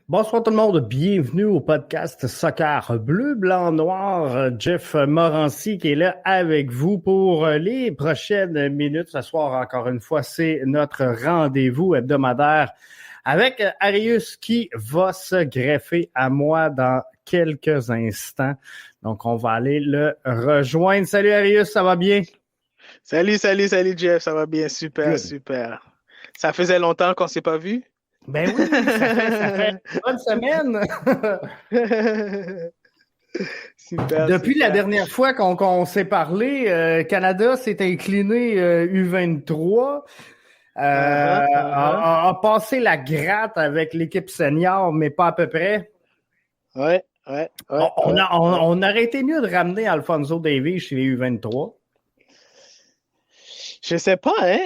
Bonsoir tout le monde, bienvenue au podcast Soccer Bleu, Blanc, Noir. Jeff Morancy qui est là avec vous pour les prochaines minutes. Ce soir, encore une fois, c'est notre rendez-vous hebdomadaire avec Arius qui va se greffer à moi dans quelques instants. Donc, on va aller le rejoindre. Salut Arius, ça va bien? Salut Jeff, ça va bien, super, Good. super. Ça faisait longtemps qu'on s'est pas vu. Ben oui, ça fait une bonne semaine. Super, Depuis la super. dernière fois qu'on s'est parlé, Canada s'est incliné U23, Uh-huh, uh-huh. a passé la gratte avec l'équipe senior, mais pas à peu près. Ouais, ouais, ouais, ouais, ouais. On aurait été mieux de ramener Alfonso Davies chez les U23. Je sais pas, hein.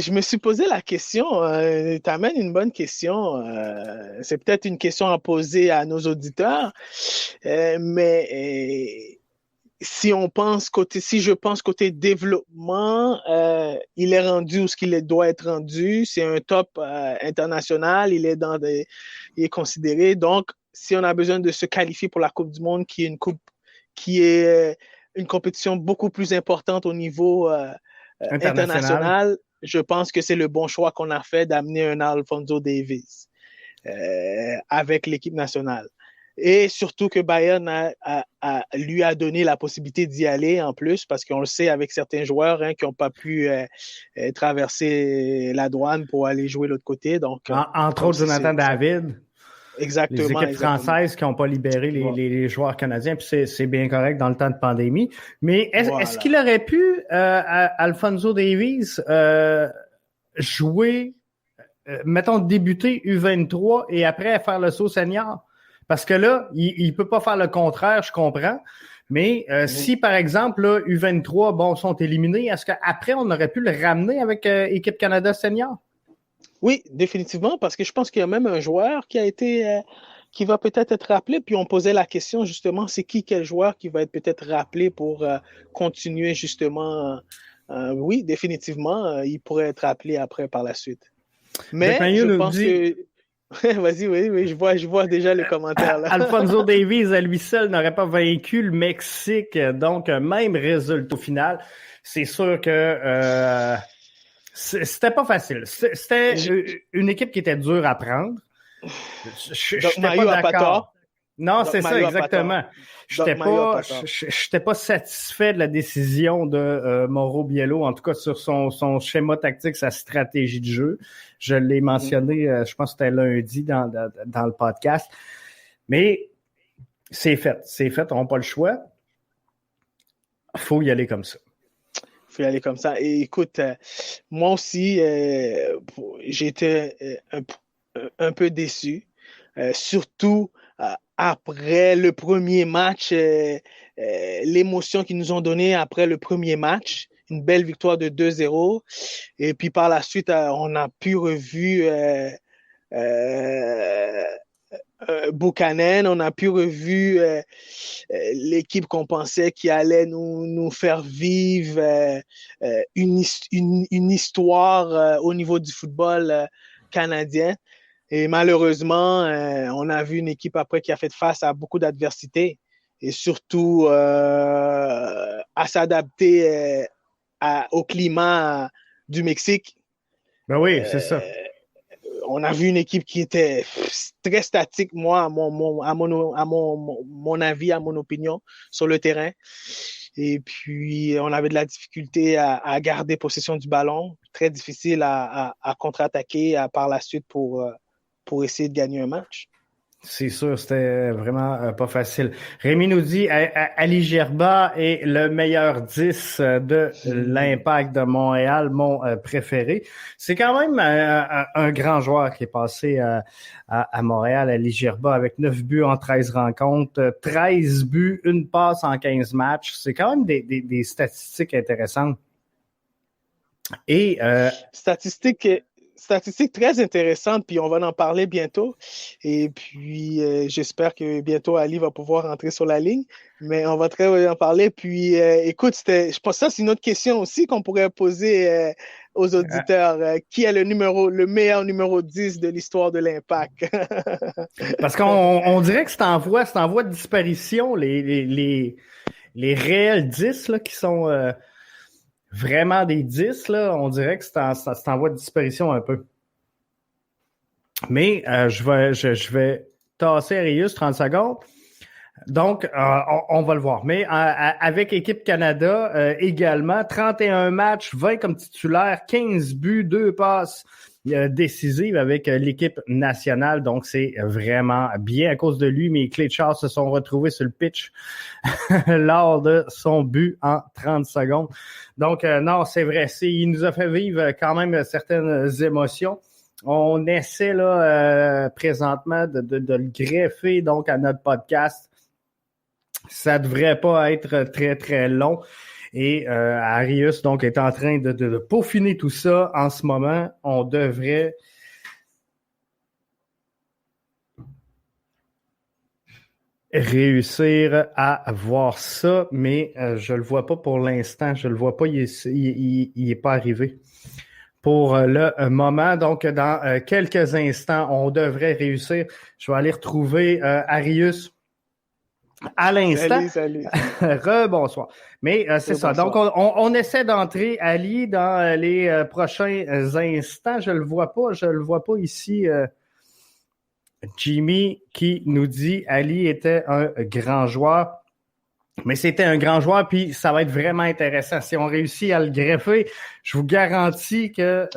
Je me suis posé la question. Tu amènes une bonne question. C'est peut-être une question à poser à nos auditeurs. Mais si je pense côté développement, il est rendu où ce qu'il doit être rendu. C'est un top international. Il est considéré. Donc, si on a besoin de se qualifier pour la Coupe du Monde, qui est une compétition beaucoup plus importante au niveau International. international, je pense que c'est le bon choix qu'on a fait d'amener un Alfonso Davies avec l'équipe nationale. Et surtout que Bayern lui a donné la possibilité d'y aller en plus, parce qu'on le sait avec certains joueurs qui n'ont pas pu traverser la douane pour aller jouer de l'autre côté. Donc, Entre ça autres, aussi, Jonathan ça. David, les Exactement, équipes exactement. françaises qui n'ont pas libéré Voilà. les joueurs canadiens, puis c'est bien correct dans le temps de pandémie. Mais est-ce qu'il Voilà. aurait pu, Alfonso Davies, jouer mettons, débuter U23 et après faire le saut senior? Parce que là, il peut pas faire le contraire, je comprends. Mais Mhm. si, par exemple, là, U23, bon, sont éliminés, est-ce qu'après, on aurait pu le ramener avec Équipe Canada senior? Oui, définitivement, parce que je pense qu'il y a même un joueur qui va peut-être être rappelé. Puis on posait la question justement, c'est quel joueur qui va être peut-être rappelé pour continuer justement. Oui, définitivement, il pourrait être rappelé après par la suite. Jack Mais Magno je nous pense dit que, vas-y, oui, oui, je vois déjà les commentaires là. Alfonso Davies à lui seul n'aurait pas vaincu le Mexique, donc même résultat au final. C'est sûr que c'était pas facile. C'était Je- une équipe qui était dure à prendre. Doc J'étais pas Mario a pas d'accord. tort. Non, Doc c'est ça, Mario a pas tort. exactement. Doc Mario a pas tort. J'étais pas satisfait de la décision de Mauro Biello, en tout cas sur son schéma tactique, sa stratégie de jeu. Je l'ai Mhm. mentionné, je pense que c'était lundi dans le podcast. Mais c'est fait, on n'a pas le choix. Il faut y aller comme ça. Faut y aller comme ça. Et écoute, moi aussi, j'étais un peu déçu, surtout après le premier match, l'émotion qu'ils nous ont donnée après le premier match, une belle victoire de 2-0. Et puis par la suite, on a pu revu euh, Buchanan, on a pu revu l'équipe qu'on pensait qui allait nous faire vivre une histoire au niveau du football canadien. Et malheureusement, on a vu une équipe après qui a fait face à beaucoup d'adversité et surtout à s'adapter au climat du Mexique. Ben oui, c'est ça. Euh, on a vu une équipe qui était très statique, moi, mon avis, à mon opinion, sur le terrain. Et puis, on avait de la difficulté à garder possession du ballon, très difficile à contre-attaquer par la suite pour essayer de gagner un match. C'est sûr, c'était vraiment pas facile. Rémi nous dit Ali Gerba est le meilleur 10 de l'Impact de Montréal, mon préféré. C'est quand même un grand joueur qui est passé à Montréal, Ali Gerba, avec 9 buts en 13 rencontres, 13 buts, une passe en 15 matchs. C'est quand même des statistiques intéressantes. Et Statistique, statistique très intéressante, puis on va en parler bientôt. Et puis, j'espère que bientôt Ali va pouvoir rentrer sur la ligne, mais on va très en parler. Puis, écoute, je pense que ça, c'est une autre question aussi qu'on pourrait poser aux auditeurs. Qui est le meilleur numéro 10 de l'histoire de l'Impact? Parce qu'on dirait que c'est en voie de disparition, les réels 10 là, qui sont vraiment des 10, là, on dirait que c'est en voie de disparition un peu. Mais je vais tasser Arius 30 secondes. Donc, on va le voir. Mais avec Équipe Canada également, 31 matchs, 20 comme titulaire, 15 buts, 2 passes décisives avec l'équipe nationale. Donc, c'est vraiment bien à cause de lui. Mais Clay Charles se sont retrouvés sur le pitch lors de son but en 30 secondes. Donc, non, c'est vrai. Il nous a fait vivre quand même certaines émotions. On essaie là présentement de le greffer donc à notre podcast. Ça devrait pas être très, très long. Et Arius, donc, est en train de peaufiner tout ça en ce moment. On devrait réussir à voir ça, mais je le vois pas pour l'instant. Je le vois pas, il est pas arrivé pour le moment. Donc, dans quelques instants, on devrait réussir. Je vais aller retrouver Arius à l'instant. Salut. Rebonsoir. Mais c'est ça. Donc, on essaie d'entrer Ali dans les prochains instants. Je le vois pas ici. Jimmy qui nous dit Ali était un grand joueur. Mais c'était un grand joueur, puis ça va être vraiment intéressant. Si on réussit à le greffer, je vous garantis que...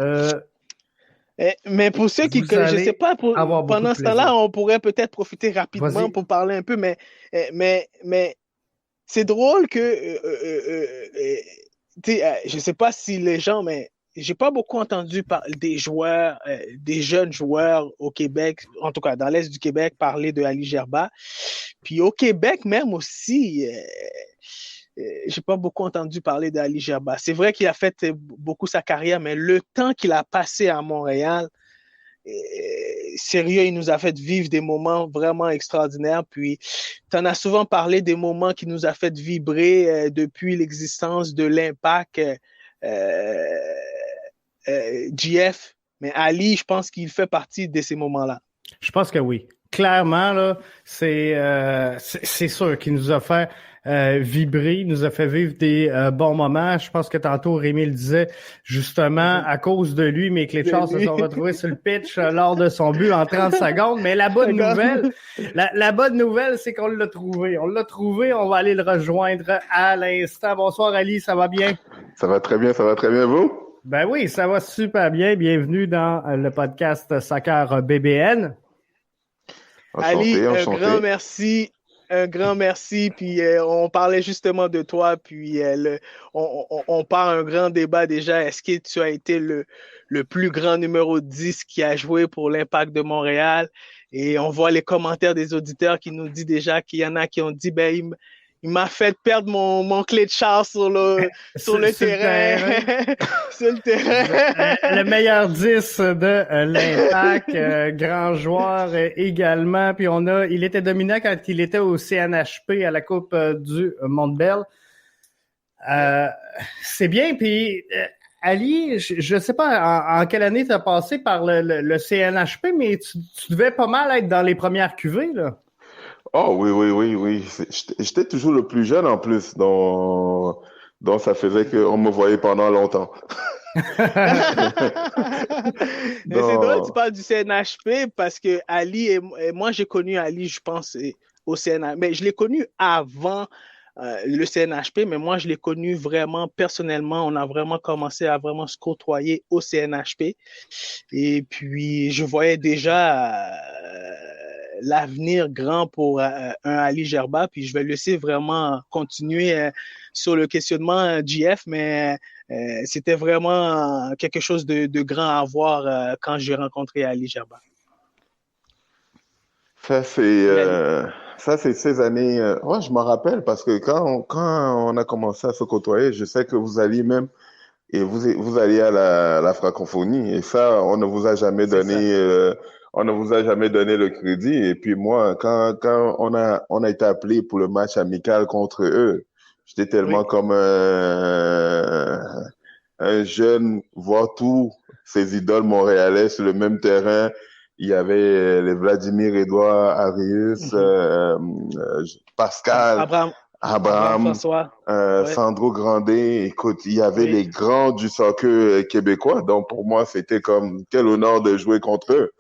mais pour ceux qui je sais pas, pendant ce temps-là, on pourrait peut-être profiter rapidement pour parler un peu, mais c'est drôle que... je sais pas si les gens, mais j'ai pas beaucoup entendu des joueurs, des jeunes joueurs au Québec, en tout cas dans l'Est du Québec, parler de Ali Gerba. Puis au Québec même aussi, j'ai pas beaucoup entendu parler d'Ali Gerba. C'est vrai qu'il a fait beaucoup sa carrière, mais le temps qu'il a passé à Montréal, sérieux, il nous a fait vivre des moments vraiment extraordinaires. Puis, tu en as souvent parlé des moments qui nous a fait vibrer depuis l'existence de l'Impact. GF, mais Ali, je pense qu'il fait partie de ces moments-là. Je pense que oui. Clairement, là, c'est sûr qu'il nous a fait vibrer, il nous a fait vivre des bons moments. Je pense que tantôt, Rémi le disait, justement, à cause de lui, mais que les Charles se sont retrouvés sur le pitch lors de son but en 30 secondes. Mais la bonne nouvelle, c'est qu'on l'a trouvé. On l'a trouvé, on va aller le rejoindre à l'instant. Bonsoir, Ali, ça va bien? Ça va très bien, vous? Ben oui, ça va super bien. Bienvenue dans le podcast Soccer BBN. Ali, un grand merci. Puis on parlait justement de toi, puis on part un grand débat déjà. Est-ce que tu as été le plus grand numéro 10 qui a joué pour l'Impact de Montréal? Et on voit les commentaires des auditeurs qui nous disent déjà qu'il y en a qui ont dit, ben, il m'a fait perdre mon clé de char sur le terrain. Sur le terrain. Le meilleur 10 de l'Impact, grand joueur également. Puis il était dominant quand il était au CNHP à la Coupe du Monde-Bell. C'est bien. Puis Ali, je ne sais pas en quelle année tu as passé par le CNHP, mais tu devais pas mal être dans les premières cuvées, là. Oh oui. J'étais toujours le plus jeune en plus, donc ça faisait qu'on me voyait pendant longtemps. Mais c'est drôle, tu parles du CNHP parce que Ali et moi, j'ai connu Ali, je pense, au CNHP. Mais je l'ai connu avant le CNHP, mais moi, je l'ai connu vraiment personnellement. On a vraiment commencé à vraiment se côtoyer au CNHP. Et puis, je voyais déjà l'avenir grand pour un Ali Gerba. Puis, je vais laisser vraiment continuer sur le questionnement GF, mais c'était vraiment quelque chose de grand à voir quand j'ai rencontré Ali Gerba. Ça, c'est ces années. Ouais, je m'en rappelle parce que quand on a commencé à se côtoyer, je sais que vous alliez même et vous alliez à la francophonie. Et ça, on ne vous a jamais C'est donné, ça. on ne vous a jamais donné le crédit. Et puis moi, quand on a été appelé pour le match amical contre eux, j'étais tellement Oui. comme un jeune, voir tous ces idoles montréalais sur le même terrain. Il y avait les Vladimir Edouard Arius, Mhm. Pascal, Abraham, Abraham Abraham, François. Ouais. Sandro Grandet. Écoute, il y avait Oui. les grands du soccer québécois. Donc pour moi, c'était comme quel honneur de jouer contre eux.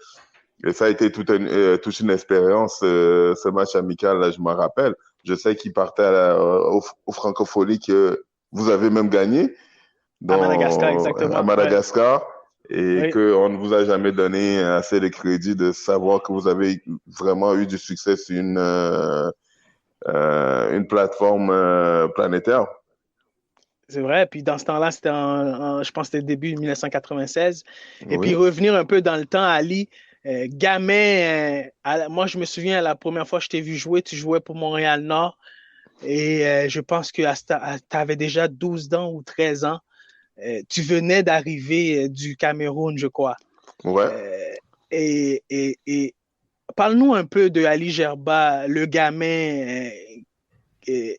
Et ça a été toute une expérience, ce match amical, là, je m'en rappelle. Je sais qu'il partait au Francophonie que vous avez même gagné À Madagascar, à exactement. Ouais. Madagascar et Oui. qu'on ne vous a jamais donné assez de crédit de savoir que vous avez vraiment eu du succès sur une plateforme planétaire. C'est vrai. Puis dans ce temps-là, je pense que c'était début 1996. Et puis Oui, revenir un peu dans le temps, Ali, gamin, moi je me souviens la première fois que je t'ai vu jouer, tu jouais pour Montréal-Nord. Et je pense que tu avais déjà 12 ans ou 13 ans. Tu venais d'arriver du Cameroun, je crois. ouais. Euh, et parle-nous un peu de Ali Gerba, le gamin euh,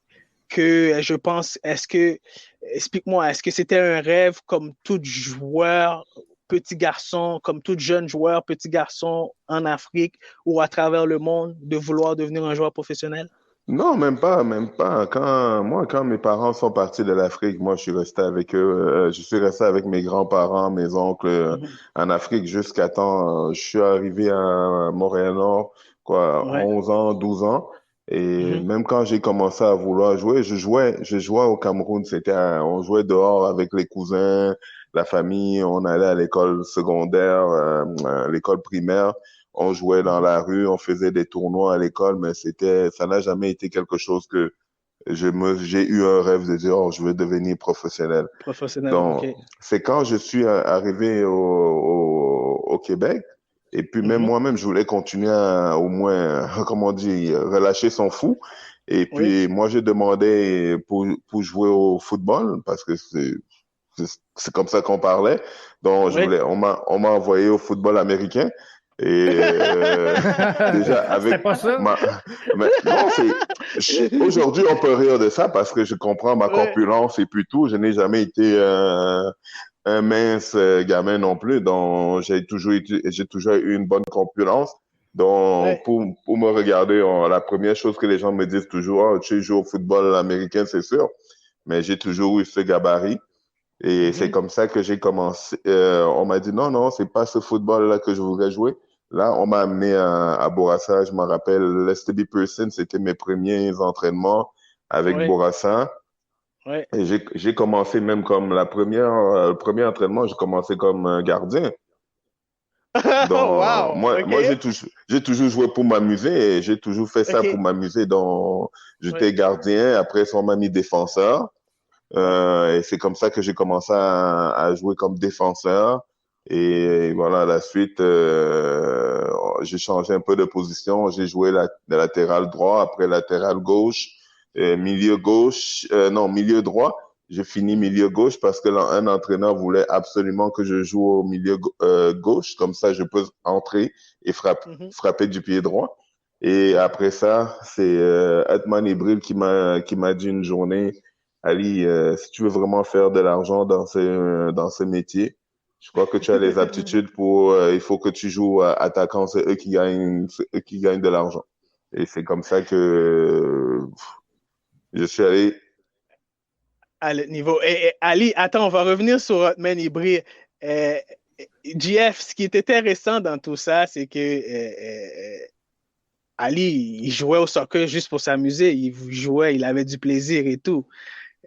que je pense, explique-moi, est-ce que c'était un rêve comme tout joueur, petit garçon, comme tout jeune joueur, petit garçon en Afrique ou à travers le monde, de vouloir devenir un joueur professionnel? Non, même pas, même pas. Quand mes parents sont partis de l'Afrique, moi, je suis resté avec eux. Je suis resté avec mes grands-parents, mes oncles Mhm. en Afrique jusqu'à temps. Je suis arrivé à Montréal-Nord, quoi, Ouais. 11 ans, 12 ans. Et Mhm. même quand j'ai commencé à vouloir jouer, je jouais au Cameroun. On jouait dehors avec les cousins, la famille. On allait à l'école secondaire, l'école primaire. On jouait dans Mhm. la rue, on faisait des tournois à l'école, mais ça n'a jamais été quelque chose que j'ai eu un rêve de dire, oh, je veux devenir professionnel. Professionnel, Donc, OK. c'est quand je suis arrivé au Québec, et puis même Mhm. moi-même, je voulais continuer à, au moins, comment on dit, relâcher son fou. Et Oui, puis, moi, j'ai demandé pour jouer au football, parce que c'est comme ça qu'on parlait. Donc, oui. on m'a envoyé au football américain. Et déjà C'était avec pas ça? ma, mais non, aujourd'hui on peut rire de ça parce que je comprends ma Ouais, corpulence et puis tout. Je n'ai jamais été un mince gamin non plus. Donc j'ai toujours eu une bonne corpulence. Donc ouais. pour me regarder, la première chose que les gens me disent toujours, oh, tu joues au football américain, c'est sûr. Mais j'ai toujours eu ce gabarit. Et c'est Mhm. comme ça que j'ai commencé. On m'a dit non, non, c'est pas ce football-là que je voudrais jouer. Là, on m'a amené à Bourassa. Je me rappelle, Lester Pearson, c'était mes premiers entraînements avec Ouais, Bourassa. ouais. Et j'ai commencé même comme le premier entraînement, j'ai commencé comme gardien. Donc, Wow, moi OK. j'ai toujours joué pour m'amuser et j'ai toujours fait ça pour OK. m'amuser. Donc, Ouais, j'étais gardien. Après, on m'a mis défenseur. ouais. Et c'est comme ça que j'ai commencé à jouer comme défenseur. Et voilà, la suite, j'ai changé un peu de position. J'ai joué de latéral droit, après latéral gauche, milieu gauche, non, milieu droit. J'ai fini Mhm. milieu gauche parce que un entraîneur voulait absolument que je joue au milieu gauche. Comme ça, je peux entrer et Mhm. frapper du pied droit. Et Mhm. après ça, c'est Atman Ibril qui m'a dit une journée, Ali, si tu veux vraiment faire de l'argent dans ce métier, je crois que tu as les aptitudes pour, il faut que tu joues attaquant, c'est eux qui gagnent de l'argent. Et c'est comme ça que je suis allé. À le niveau. Ali, attends, on va revenir sur Hotman Ibri. Euh, GF, ce qui est intéressant dans tout ça, c'est que Ali, il jouait au soccer juste pour s'amuser. Il jouait, il avait du plaisir et tout.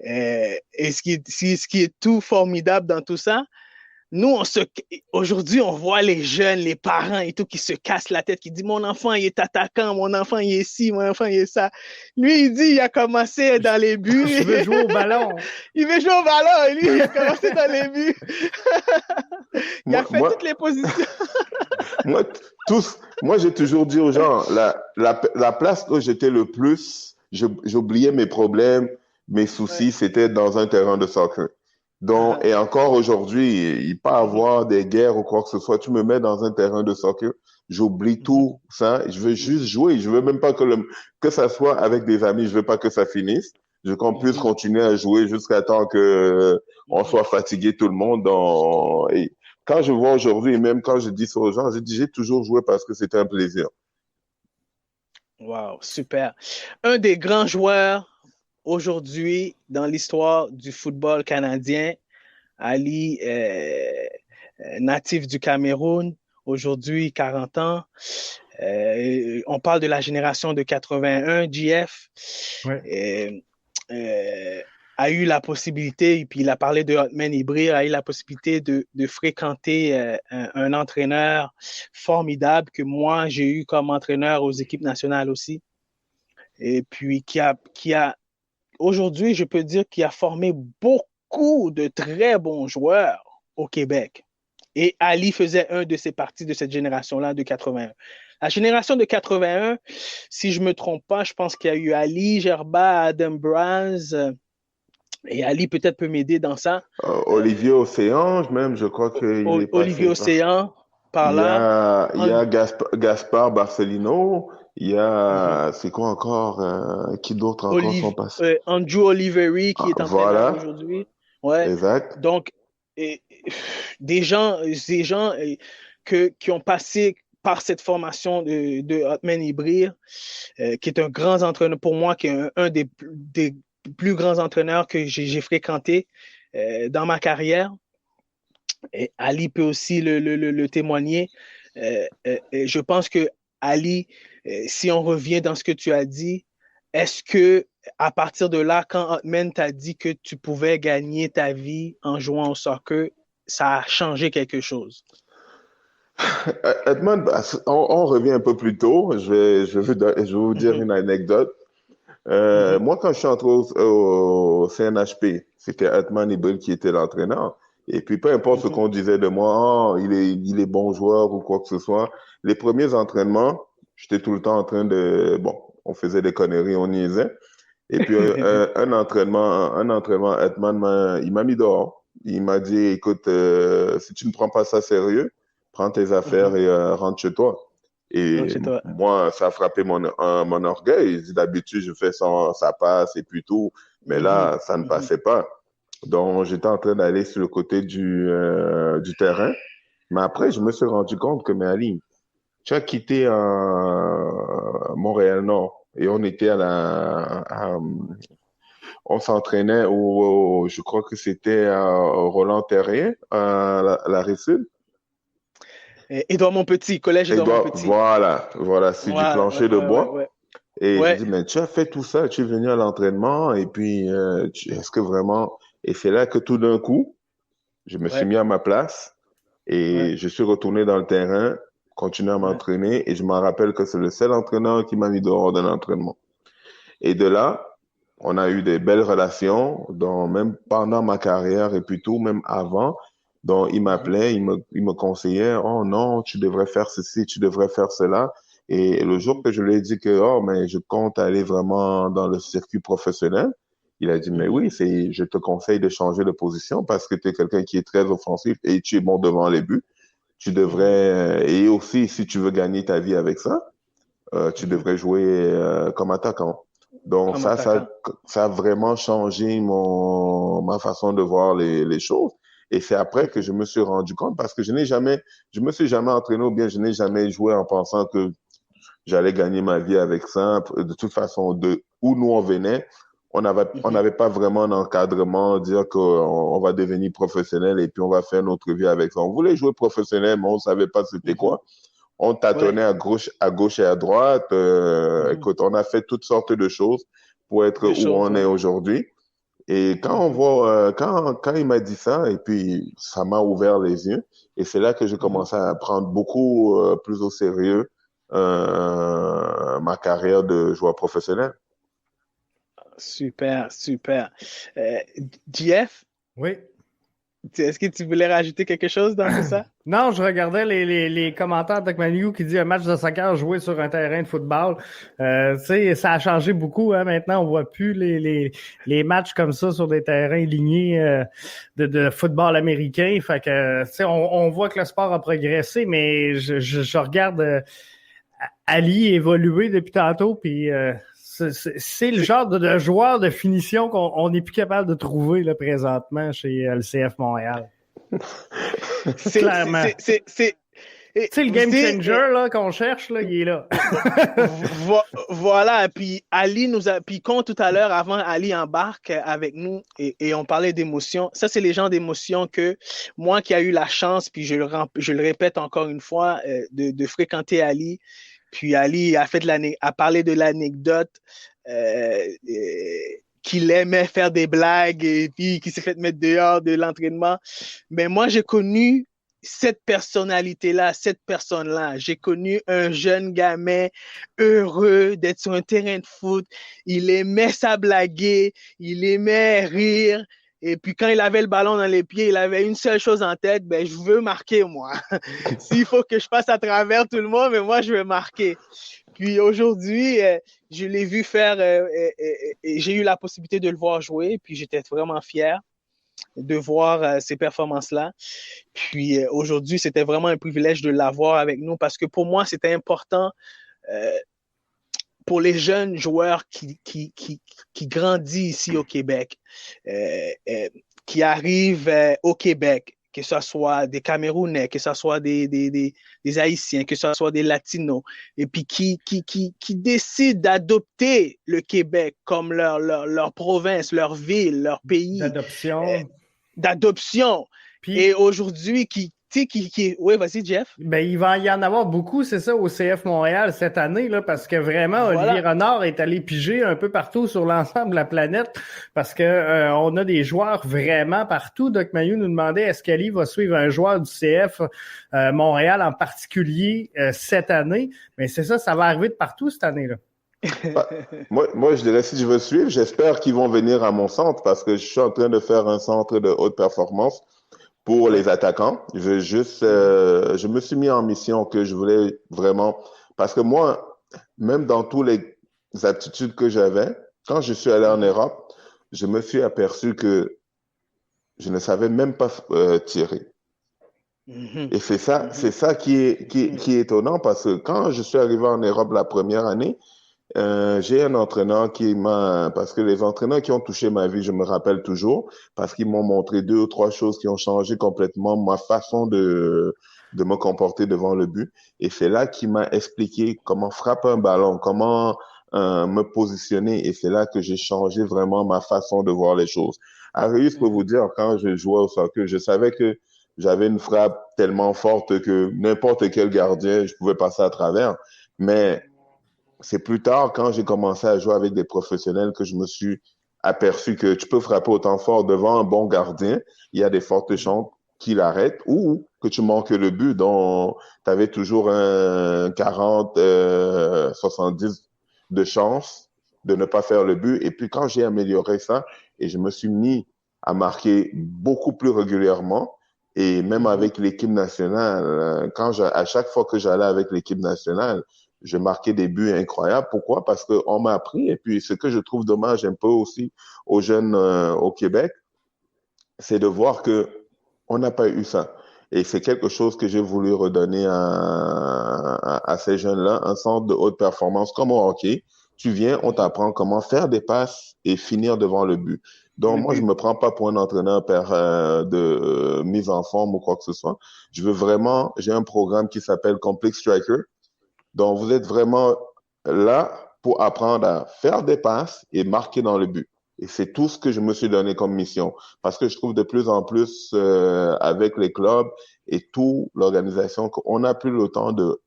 Et ce qui est tout formidable dans tout ça, nous, aujourd'hui, on voit les jeunes, les parents et tout qui se cassent la tête, qui disent mon enfant, il est attaquant, mon enfant, il est ci, mon enfant, il est ça. Lui, il dit, il a commencé dans les buts. Je veux jouer au ballon. Il veut jouer au ballon, et lui, il a commencé dans les buts. Il a Moi, fait moi, toutes les positions. moi, moi, j'ai toujours dit aux gens, la place où j'étais le plus, j'oubliais mes problèmes, mes soucis, Ouais, c'était dans un terrain de soccer. Donc, Ah, et encore aujourd'hui, il peut avoir des guerres ou quoi que ce soit. Tu me mets dans un terrain de soccer, j'oublie mhm, tout ça. Je veux juste jouer. Je veux même pas que ça soit avec des amis. Je veux pas que ça finisse. Je veux qu'on puisse mhm, continuer à jouer jusqu'à temps que on mhm. soit fatigué tout le monde. Et quand je vois aujourd'hui, et même quand je dis ça aux gens, je dis j'ai toujours joué parce que c'était un plaisir. Wow, super. Un des grands joueurs aujourd'hui dans l'histoire du football canadien, Ali, natif du Cameroun, aujourd'hui 40 ans. On parle de la génération de 81, JF. Ouais. Euh, euh, a eu la possibilité, et puis il a parlé de Hotman Ibrahim, a eu la possibilité de fréquenter un entraîneur formidable que moi j'ai eu comme entraîneur aux équipes nationales aussi. Et puis qui a aujourd'hui, je peux dire qu'il a formé beaucoup de très bons joueurs au Québec. Et Ali faisait un de ces parties de cette génération-là de 81. La génération de 81, si je ne me trompe pas, je pense qu'il y a eu Ali, Gerba, Adam Braz, et Ali peut-être peut m'aider dans ça. Olivier Océan, même, je crois qu'il est Olivier passé par. Océan, par Il y là. a, il y And- a Gaspard Barcelino. Il y Mhm. a, c'est quoi encore, qui d'autres encore sont passés? Andrew Oliveri, qui Ah, est entraîneur voilà, aujourd'hui. Ouais. exact. Donc, et, des gens qui ont passé par cette formation de Hotman Ibrir, qui est un grand entraîneur pour moi, qui est un des plus grands entraîneurs que j'ai fréquenté dans ma carrière. Et Ali peut aussi le témoigner. Je pense que Ali, si on revient dans ce que tu as dit, est-ce que à partir de là, quand Hotman t'a dit que tu pouvais gagner ta vie en jouant au soccer, ça a changé quelque chose? Edmond, bah, on revient un peu plus tôt. Je vais vous dire Mhm, une anecdote. mhm, Moi, quand je suis entré au CNHP, c'était Atman Ibril qui était l'entraîneur. Et puis, peu importe ce mhm, qu'on disait de moi, oh, il est bon joueur ou quoi que ce soit. Les premiers entraînements, j'étais tout le temps en train de, bon, on faisait des conneries, on niaisait. Et puis, un entraînement, Atman il m'a mis dehors. Il m'a dit, écoute, si tu ne prends pas ça sérieux, prends tes mhm. affaires et rentre chez toi. Donc, Et c'est toi. moi, ça a frappé mon orgueil. D'habitude, je fais ça passe et puis tout. Mais Mhm, là, ça ne mhm, passait pas. Donc, j'étais en train d'aller sur le côté du terrain. Mais après, je me suis rendu compte que, mais Ali, tu as quitté Montréal-Nord et on était on s'entraînait je crois que c'était au Roland-Terrien, à la Rive-Sud. Édouard Montpetit, collège Et Édouard donc, Montpetit. voilà, c'est du Ouais, ouais, plancher de ouais, ouais, bois. ouais. Et je Ouais. dis, mais tu as fait tout ça, tu es venu à l'entraînement, et puis, est-ce que vraiment. Et c'est là que tout d'un coup, je me suis Ouais, mis à ma place ouais, et je suis retourné dans le terrain, continué à ouais. m'entraîner, et je me rappelle que c'est le seul entraîneur qui m'a mis dehors d'un entraînement. Et de là, on a eu des belles relations, même pendant ma carrière et puis tout, même avant. Donc, il Mhm, m'appelait, il me conseillait, oh non, tu devrais faire ceci, tu devrais faire cela. Et le jour mhm, que je lui ai dit que, oh, mais je compte aller vraiment dans le circuit professionnel, il a dit, mais mhm, oui, je te conseille de changer de position parce que tu es quelqu'un qui est très offensif et tu es bon devant les buts. Tu mhm, devrais, et aussi, si tu veux gagner ta vie avec ça, tu mhm. devrais jouer comme attaquant. Donc Comme ça, ça, attaquant. ça a vraiment changé ma façon de voir les choses. Et c'est après que Mhm, je me suis rendu compte parce que je me suis jamais entraîné ou bien je n'ai jamais joué en pensant que j'allais gagner ma vie avec ça. De toute façon, de où nous on venait, on mhm, n'avait pas vraiment un encadrement, dire qu'on va devenir professionnel et puis on va faire notre vie avec ça. On voulait jouer professionnel, mais on savait pas c'était mhm. quoi. On Ouais. tâtonnait à gauche et à droite. Mhm. Écoute, on a fait toutes sortes de choses pour être Des où choses, on est ouais. aujourd'hui. Et quand on Mhm, voit, quand il m'a dit ça, et puis ça m'a ouvert les yeux, et c'est là que j'ai mhm. commencé à prendre beaucoup plus au sérieux ma carrière de joueur professionnel. Super, super. Euh, JF, Oui. Est-ce que tu voulais rajouter quelque chose dans tout ça? Non, je regardais les commentaires de Manu qui dit un match de soccer joué sur un terrain de football. Tu sais, ça a changé beaucoup. Hein, maintenant, on voit plus les matchs comme ça sur des terrains lignés de football américain. Fait que, tu sais, on voit que le sport a progressé, mais je regarde Ali évoluer depuis tantôt, puis c'est le genre de joueur de finition qu'on n'est plus capable de trouver là, présentement chez le CF Montréal. Clairement. C'est le game changer là, qu'on cherche, là, il est là. Voilà, puis Ali puis quand tout à l'heure, avant Ali embarque avec nous et on parlait d'émotions, ça c'est les genres d'émotions que moi qui a eu la chance, puis je le répète encore une fois, de fréquenter Ali, puis Ali a parlé de l'anecdote qu'il aimait faire des blagues et puis qu'il s'est fait mettre dehors de l'entraînement. Mais moi, j'ai connu cette personnalité-là, cette personne-là. J'ai connu un jeune gamin heureux d'être sur un terrain de foot. Il aimait s'ablaguer, il aimait rire. Et puis quand il avait le ballon dans les pieds, il avait une seule chose en tête, ben je veux marquer moi. S'il faut que je passe à travers tout le monde, mais moi je veux marquer. Puis aujourd'hui, je l'ai vu faire et j'ai eu la possibilité de le voir jouer, puis j'étais vraiment fier de voir ces performances-là. Puis aujourd'hui, c'était vraiment un privilège de l'avoir avec nous parce que pour moi, c'était important pour les jeunes joueurs qui grandissent ici au Québec, qui arrivent au Québec, que ce soit des Camerounais, que ce soit des Haïtiens, que ce soit des Latinos, et puis qui décident d'adopter le Québec comme leur province, leur ville, leur pays. D'adoption. Puis, et aujourd'hui, oui, vas-y, Jeff. Ben, il va y en avoir beaucoup, c'est ça, au CF Montréal cette année, là, parce que vraiment, voilà. Olivier Renard est allé piger un peu partout sur l'ensemble de la planète, parce que on a des joueurs vraiment partout. Doc Mayou nous demandait est-ce qu'Ali va suivre un joueur du CF Montréal en particulier cette année. Mais c'est ça, ça va arriver de partout cette année-là. Moi, je dirais, si je veux suivre, j'espère qu'ils vont venir à mon centre, parce que je suis en train de faire un centre de haute performance pour les attaquants. Je me suis mis en mission que je voulais vraiment, parce que moi, même dans toutes les aptitudes que j'avais, quand je suis allé en Europe, je me suis aperçu que je ne savais même pas tirer. Et c'est ça qui est étonnant, parce que quand je suis arrivé en Europe la première année, j'ai un entraîneur parce que les entraîneurs qui ont touché ma vie, je me rappelle toujours, parce qu'ils m'ont montré 2 ou 3 choses qui ont changé complètement ma façon de me comporter devant le but. Et c'est là qu'il m'a expliqué comment frapper un ballon, comment me positionner. Et c'est là que j'ai changé vraiment ma façon de voir les choses. Arius peut vous dire, quand je jouais au soccer, je savais que j'avais une frappe tellement forte que n'importe quel gardien, je pouvais passer à travers. Mais c'est plus tard, quand j'ai commencé à jouer avec des professionnels, que je me suis aperçu que tu peux frapper autant fort devant un bon gardien. Il y a des fortes chances qu'il arrête ou que tu manques le but. Donc, tu avais toujours un 40, 70 de chance de ne pas faire le but. Et puis, quand j'ai amélioré ça et je me suis mis à marquer beaucoup plus régulièrement, et même avec l'équipe nationale, à chaque fois que j'allais avec l'équipe nationale, je marquais des buts incroyables. Pourquoi? Parce qu'on m'a appris. Et puis, ce que je trouve dommage un peu aussi aux jeunes au Québec, c'est de voir que on n'a pas eu ça. Et c'est quelque chose que j'ai voulu redonner à ces jeunes-là, un centre de haute performance comme au hockey. Tu viens, on t'apprend comment faire des passes et finir devant le but. Donc, moi, je me prends pas pour un entraîneur de mise en forme ou quoi que ce soit. J'ai un programme qui s'appelle Complex Striker. Donc, vous êtes vraiment là pour apprendre à faire des passes et marquer dans le but. Et c'est tout ce que je me suis donné comme mission. Parce que je trouve de plus en plus avec les clubs et toute l'organisation qu'on n'a plus le temps de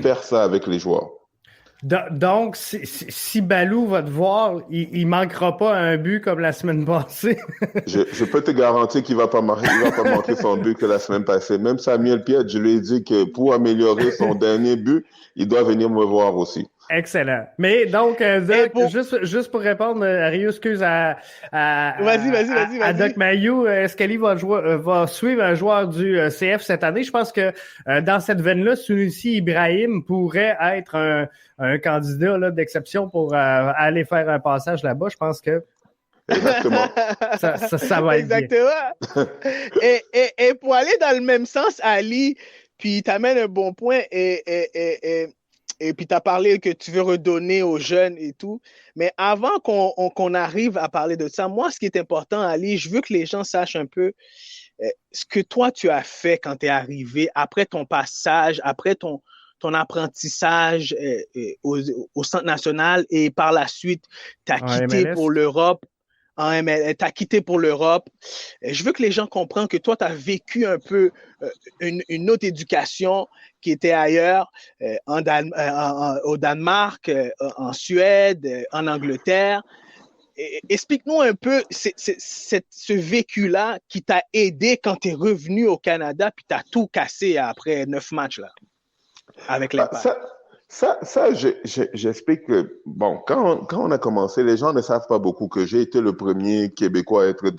faire ça avec les joueurs. Donc, si Balou va te voir, il manquera pas un but comme la semaine passée. Je peux te garantir qu'il va pas manquer son but que la semaine passée. Même Samuel Piette, je lui ai dit que pour améliorer son dernier but, il doit venir me voir aussi. Excellent. Mais donc, juste pour répondre, Arius, excuse à Doc Mayou, est-ce qu'Ali va suivre un joueur du CF cette année? Je pense que dans cette veine-là, Sunusi Ibrahim pourrait être un candidat là, d'exception pour aller faire un passage là-bas. Je pense que exactement. Ça va être exactement. Et pour aller dans le même sens, Ali, puis t'amènes un bon point et puis tu as parlé que tu veux redonner aux jeunes et tout. Mais avant qu'on arrive à parler de ça, moi, ce qui est important, Ali, je veux que les gens sachent un peu ce que toi, tu as fait quand tu es arrivé, après ton passage, après ton apprentissage au Centre national et par la suite, tu as quitté pour l'Europe. T'as quitté pour l'Europe. Je veux que les gens comprennent que toi, tu as vécu un peu une autre éducation qui était ailleurs, au Danemark, en Suède, en Angleterre. Explique-nous un peu ce vécu-là qui t'a aidé quand tu es revenu au Canada puis tu as tout cassé après 9 matchs là, avec l'Impact. J'explique que, bon, quand on a commencé, les gens ne savent pas beaucoup que j'ai été le premier Québécois à être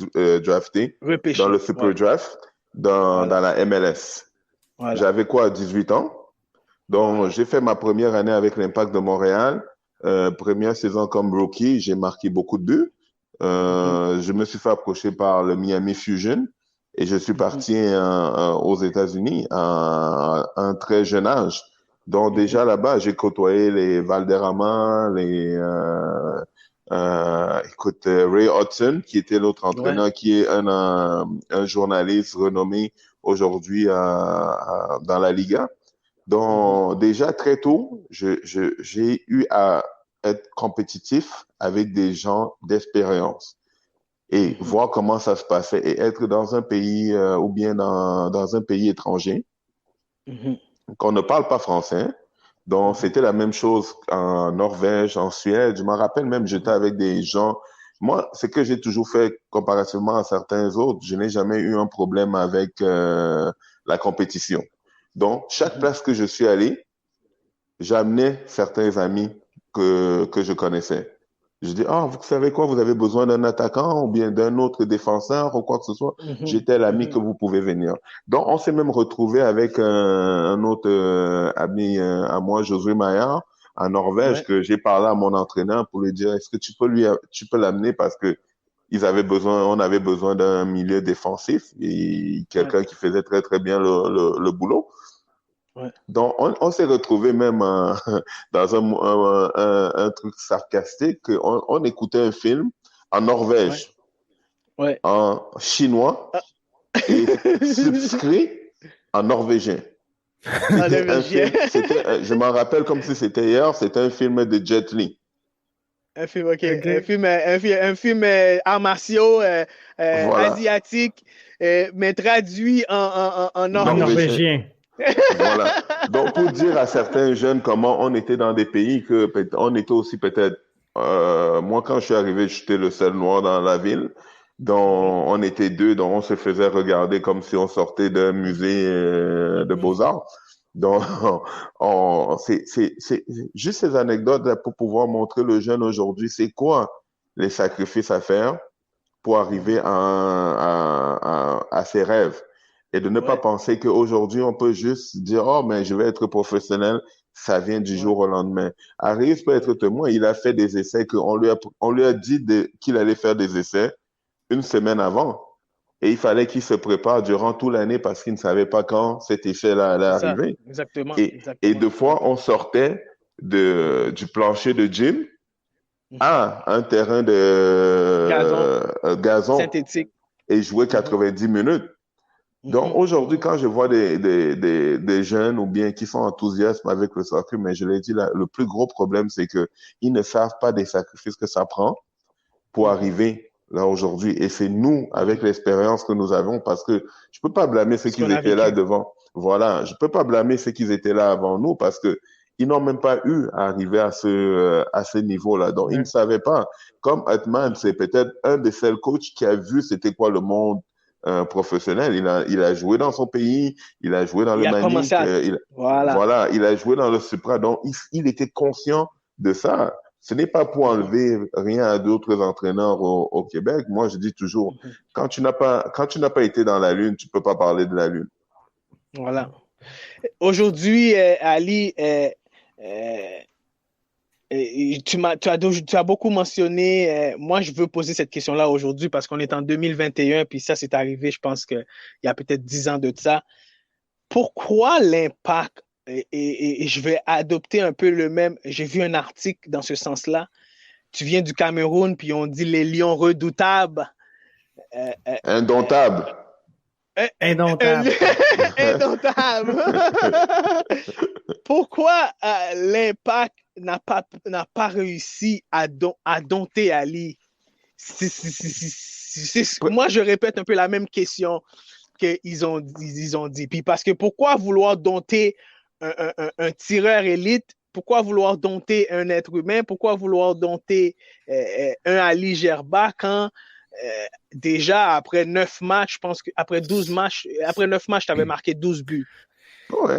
drafté dans le Super Draft dans la MLS. Voilà. J'avais 18 ans? Donc, j'ai fait ma première année avec l'Impact de Montréal. Première saison comme rookie, j'ai marqué beaucoup de buts. Je me suis fait approcher par le Miami Fusion et je suis parti aux États-Unis à un très jeune âge. Donc déjà là-bas, j'ai côtoyé les Valderrama, Ray Hudson, qui était l'autre entraîneur, qui est un journaliste renommé aujourd'hui dans la Liga. Donc déjà très tôt, j'ai eu à être compétitif avec des gens d'expérience et voir comment ça se passait et être dans un pays ou bien dans un pays étranger. Qu'on ne parle pas français. Donc, c'était la même chose en Norvège, en Suède. Je me rappelle même, j'étais avec des gens. Moi, ce que j'ai toujours fait comparativement à certains autres, je n'ai jamais eu un problème avec la compétition. Donc, chaque place que je suis allé, j'amenais certains amis que je connaissais. Je dis, vous savez quoi, vous avez besoin d'un attaquant ou bien d'un autre défenseur ou quoi que ce soit. J'étais l'ami que vous pouvez venir. Donc, on s'est même retrouvé avec un autre ami à moi, Josué Maillard, en Norvège, que j'ai parlé à mon entraîneur pour lui dire, est-ce que tu peux l'amener parce que on avait besoin d'un milieu défensif et quelqu'un qui faisait très, très bien le boulot. Donc, on s'est retrouvé même dans un truc sarcastique. On écoutait un film en Norvège, en chinois et subscrit en norvégien. Je m'en rappelle comme si c'était hier, c'était un film de Jet Li. Un film, un film arts martiaux asiatique, mais traduit en norvégien. Voilà. Donc, pour dire à certains jeunes comment on était dans des pays on était aussi peut-être... moi, quand je suis arrivé, j'étais le seul noir dans la ville. Donc, on était deux, donc on se faisait regarder comme si on sortait d'un musée de beaux-arts. Donc, c'est juste ces anecdotes là, pour pouvoir montrer le jeune aujourd'hui, c'est quoi les sacrifices à faire pour arriver à ses rêves. Et de ne pas penser qu'aujourd'hui, on peut juste dire, mais je vais être professionnel, ça vient du jour au lendemain. Arius peut être témoin, il a fait des essais on lui a dit qu'il allait faire des essais une semaine avant. Et il fallait qu'il se prépare durant toute l'année parce qu'il ne savait pas quand cet essai-là allait arriver. Exactement. Et deux fois, on sortait du plancher de gym à un terrain de gazon synthétique et jouer 90 minutes. Donc, aujourd'hui, quand je vois des jeunes ou bien qui sont enthousiastes avec le soccer, mais je l'ai dit, là, le plus gros problème, c'est qu'ils ne savent pas des sacrifices que ça prend pour arriver là aujourd'hui. Et c'est nous, avec l'expérience que nous avons, parce que je peux pas blâmer ceux qui étaient là devant. Voilà. Je peux pas blâmer ceux qui étaient là avant nous parce que ils n'ont même pas eu à arriver à ce niveau-là. Donc, ils ne savaient pas. Comme Atman, c'est peut-être un des seuls coachs qui a vu c'était quoi le monde professionnel. Il a joué dans son pays, il a joué dans le Manic, il a joué dans le Supra. Donc, il était conscient de ça. Ce n'est pas pour enlever rien à d'autres entraîneurs au Québec. Moi, je dis toujours, quand tu n'as pas été dans la Lune, tu peux pas parler de la Lune. Voilà. Aujourd'hui, Ali, tu as beaucoup mentionné, moi je veux poser cette question-là aujourd'hui parce qu'on est en 2021, puis ça c'est arrivé, je pense qu'il y a peut-être 10 ans de ça. Pourquoi l'impact, et je vais adopter un peu le même, j'ai vu un article dans ce sens-là, tu viens du Cameroun, puis on dit les lions redoutables. Indomptable. Indomptable. Indomptable. Pourquoi l'impact n'a pas réussi à dompter Ali? Moi, je répète un peu la même question qu'ils ont dit. Puis parce que pourquoi vouloir dompter un tireur élite? Pourquoi vouloir dompter un être humain? Pourquoi vouloir dompter un Ali Gerba quand déjà après 9 matchs, je pense qu'après 12 matchs, après 9 matchs, tu avais marqué 12 buts? Ouais.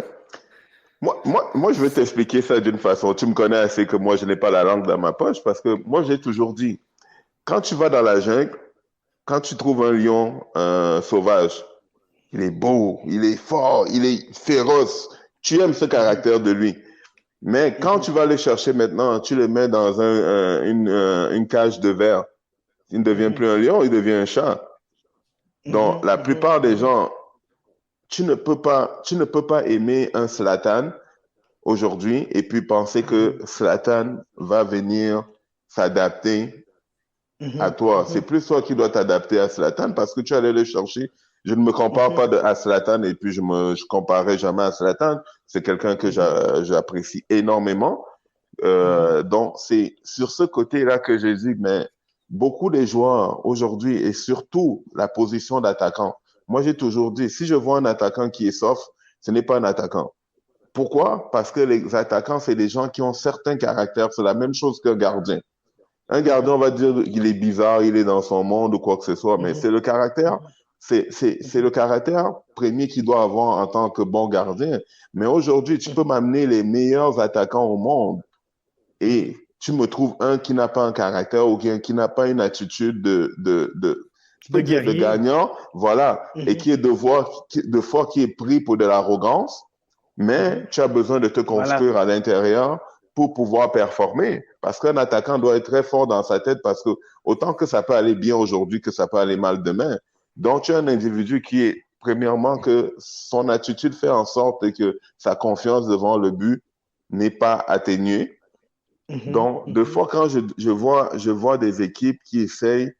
Moi, je vais t'expliquer ça d'une façon. Tu me connais assez que moi, je n'ai pas la langue dans ma poche parce que moi, j'ai toujours dit, quand tu vas dans la jungle, quand tu trouves un lion sauvage, il est beau, il est fort, il est féroce. Tu aimes ce caractère de lui. Mais quand tu vas le chercher maintenant, tu le mets dans une cage de verre. Il ne devient plus un lion, il devient un chat. Donc, la plupart des gens, tu ne peux pas aimer un Zlatan aujourd'hui et puis penser que Zlatan va venir s'adapter à toi. C'est plus toi qui dois t'adapter à Zlatan parce que tu allais le chercher. Je ne me compare pas à Zlatan et puis je comparerai jamais à Zlatan. C'est quelqu'un que j'apprécie énormément. Donc, c'est sur ce côté-là que j'ai dit, mais beaucoup des joueurs aujourd'hui et surtout la position d'attaquant. Moi, j'ai toujours dit, si je vois un attaquant qui est soft, ce n'est pas un attaquant. Pourquoi? Parce que les attaquants, c'est des gens qui ont certains caractères. C'est la même chose qu'un gardien. Un gardien, on va dire qu'il est bizarre, il est dans son monde ou quoi que ce soit, mais c'est le caractère. C'est le caractère premier qu'il doit avoir en tant que bon gardien. Mais aujourd'hui, tu peux m'amener les meilleurs attaquants au monde et tu me trouves un qui n'a pas un caractère ou qui n'a pas une attitude de gagnant, voilà, et qui est de fois qui est pris pour de l'arrogance, mais tu as besoin de te construire à l'intérieur pour pouvoir performer. Parce qu'un attaquant doit être très fort dans sa tête parce que autant que ça peut aller bien aujourd'hui que ça peut aller mal demain. Donc, tu as un individu qui est, premièrement, que son attitude fait en sorte que sa confiance devant le but n'est pas atténuée. Donc, deux fois, quand je vois des équipes qui essayent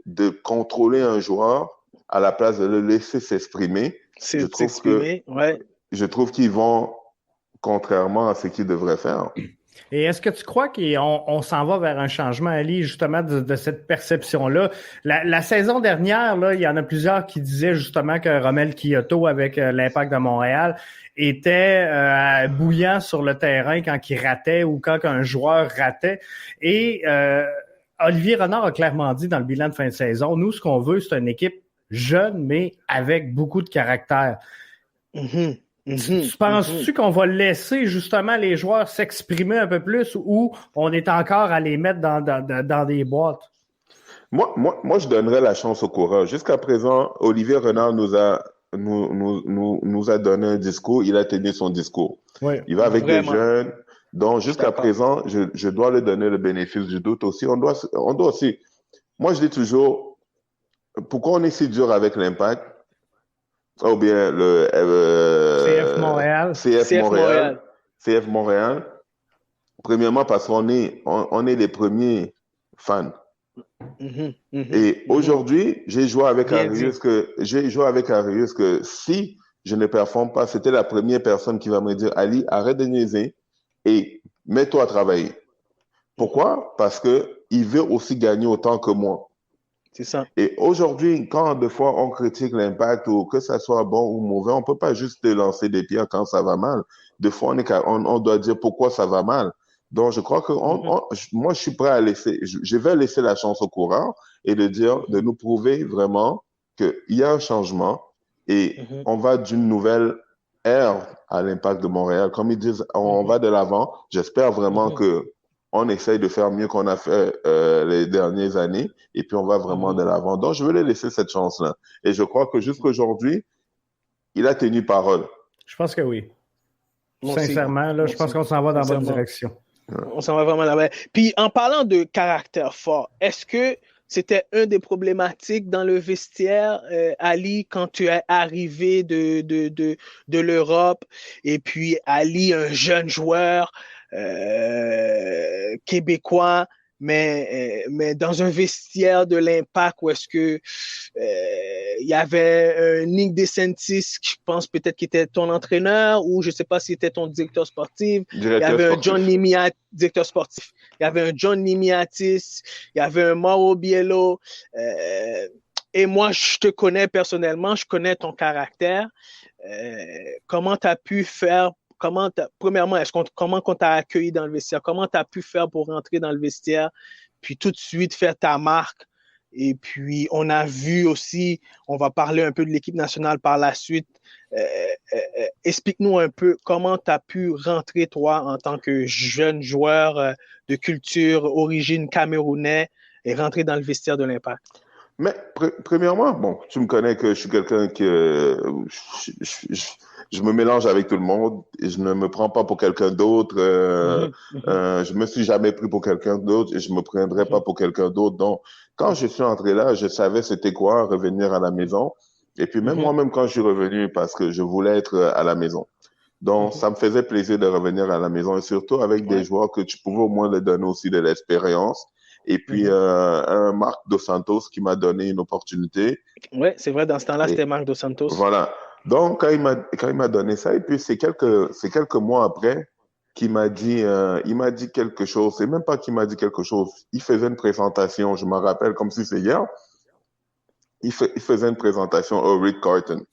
de contrôler un joueur à la place de le laisser s'exprimer, je trouve qu'ils vont contrairement à ce qu'ils devraient faire. Et est-ce que tu crois qu'on s'en va vers un changement, Ali, justement, de cette perception-là? La saison dernière, là, il y en a plusieurs qui disaient justement que Romel Kyoto, avec l'Impact de Montréal, était bouillant sur le terrain quand il ratait ou quand un joueur ratait. Et Olivier Renard a clairement dit dans le bilan de fin de saison, nous, ce qu'on veut, c'est une équipe jeune, mais avec beaucoup de caractère. Tu penses-tu qu'on va laisser justement les joueurs s'exprimer un peu plus ou on est encore à les mettre dans des boîtes? Moi, je donnerais la chance au coureur. Jusqu'à présent, Olivier Renard nous a donné un discours. Il a tenu son discours. Oui, il va avec des jeunes. Donc, jusqu'à présent, je dois lui donner le bénéfice du doute aussi. On doit aussi. Moi, je dis toujours, pourquoi on est si dur avec l'Impact? Ou bien le CF Montréal. CF Montréal. Premièrement, parce qu'on est les premiers fans. Et aujourd'hui, j'ai joué avec Arius que si je ne performe pas, c'était la première personne qui va me dire, Ali, arrête de niaiser et mets-toi à travailler. Pourquoi? Parce que il veut aussi gagner autant que moi. C'est ça. Et aujourd'hui, quand des fois on critique l'Impact ou que ça soit bon ou mauvais, on peut pas juste lancer des pierres quand ça va mal. Des fois, on doit dire pourquoi ça va mal. Donc, je crois que moi, je suis prêt à je vais laisser la chance au courant et de nous prouver vraiment qu'il y a un changement et on va d'une nouvelle ère à l'Impact de Montréal. Comme ils disent, on va de l'avant. J'espère vraiment que on essaye de faire mieux qu'on a fait les dernières années et puis on va vraiment de l'avant. Donc, je veux lui laisser cette chance-là. Et je crois que jusqu'aujourd'hui, il a tenu parole. Je pense que oui. Moi Sincèrement, aussi. là, je pense qu'on s'en va dans la bonne direction. On s'en va vraiment là-bas. Puis, en parlant de caractère fort, est-ce que c'était un des problématiques dans le vestiaire, Ali, quand tu es arrivé de l'Europe, et puis Ali, un jeune joueur québécois, mais dans un vestiaire de l'Impact où est-ce que il y avait un Nick DeSantis, je pense peut-être qu'il était ton entraîneur, ou je ne sais pas s'il était ton directeur sportif. Il y avait un John Nimiatis, directeur sportif. Il y avait un John Nimiatis, il y avait un Mauro Biello. Et moi, je te connais personnellement, je connais ton caractère. Comment tu as pu faire, premièrement, comment on t'a accueilli dans le vestiaire? Comment tu as pu faire pour rentrer dans le vestiaire, puis tout de suite faire ta marque? Et puis, on a vu aussi, on va parler un peu de l'équipe nationale par la suite. Explique-nous un peu comment tu as pu rentrer, toi, en tant que jeune joueur de culture, origine camerounais, et rentrer dans le vestiaire de l'Impact. Mais premièrement, bon, tu me connais que je suis quelqu'un que je me mélange avec tout le monde et je ne me prends pas pour quelqu'un d'autre. Je me suis jamais pris pour quelqu'un d'autre et je me prendrai pas pour quelqu'un d'autre. Donc, quand je suis entré là, je savais c'était quoi revenir à la maison. Et puis même moi-même quand je suis revenu parce que je voulais être à la maison. Donc, ça me faisait plaisir de revenir à la maison et surtout avec des joueurs que tu pouvais au moins leur donner aussi de l'expérience. Et puis, un Marc Dos Santos qui m'a donné une opportunité. Oui, c'est vrai, dans ce temps-là, c'était Marc Dos Santos. Voilà. Donc, quand il m'a donné ça, et puis c'est quelques mois après qu'il m'a dit, il m'a dit quelque chose. C'est même pas qu'il m'a dit quelque chose. Il faisait une présentation, je me rappelle comme si c'est hier. Il faisait une présentation au Rick Carton.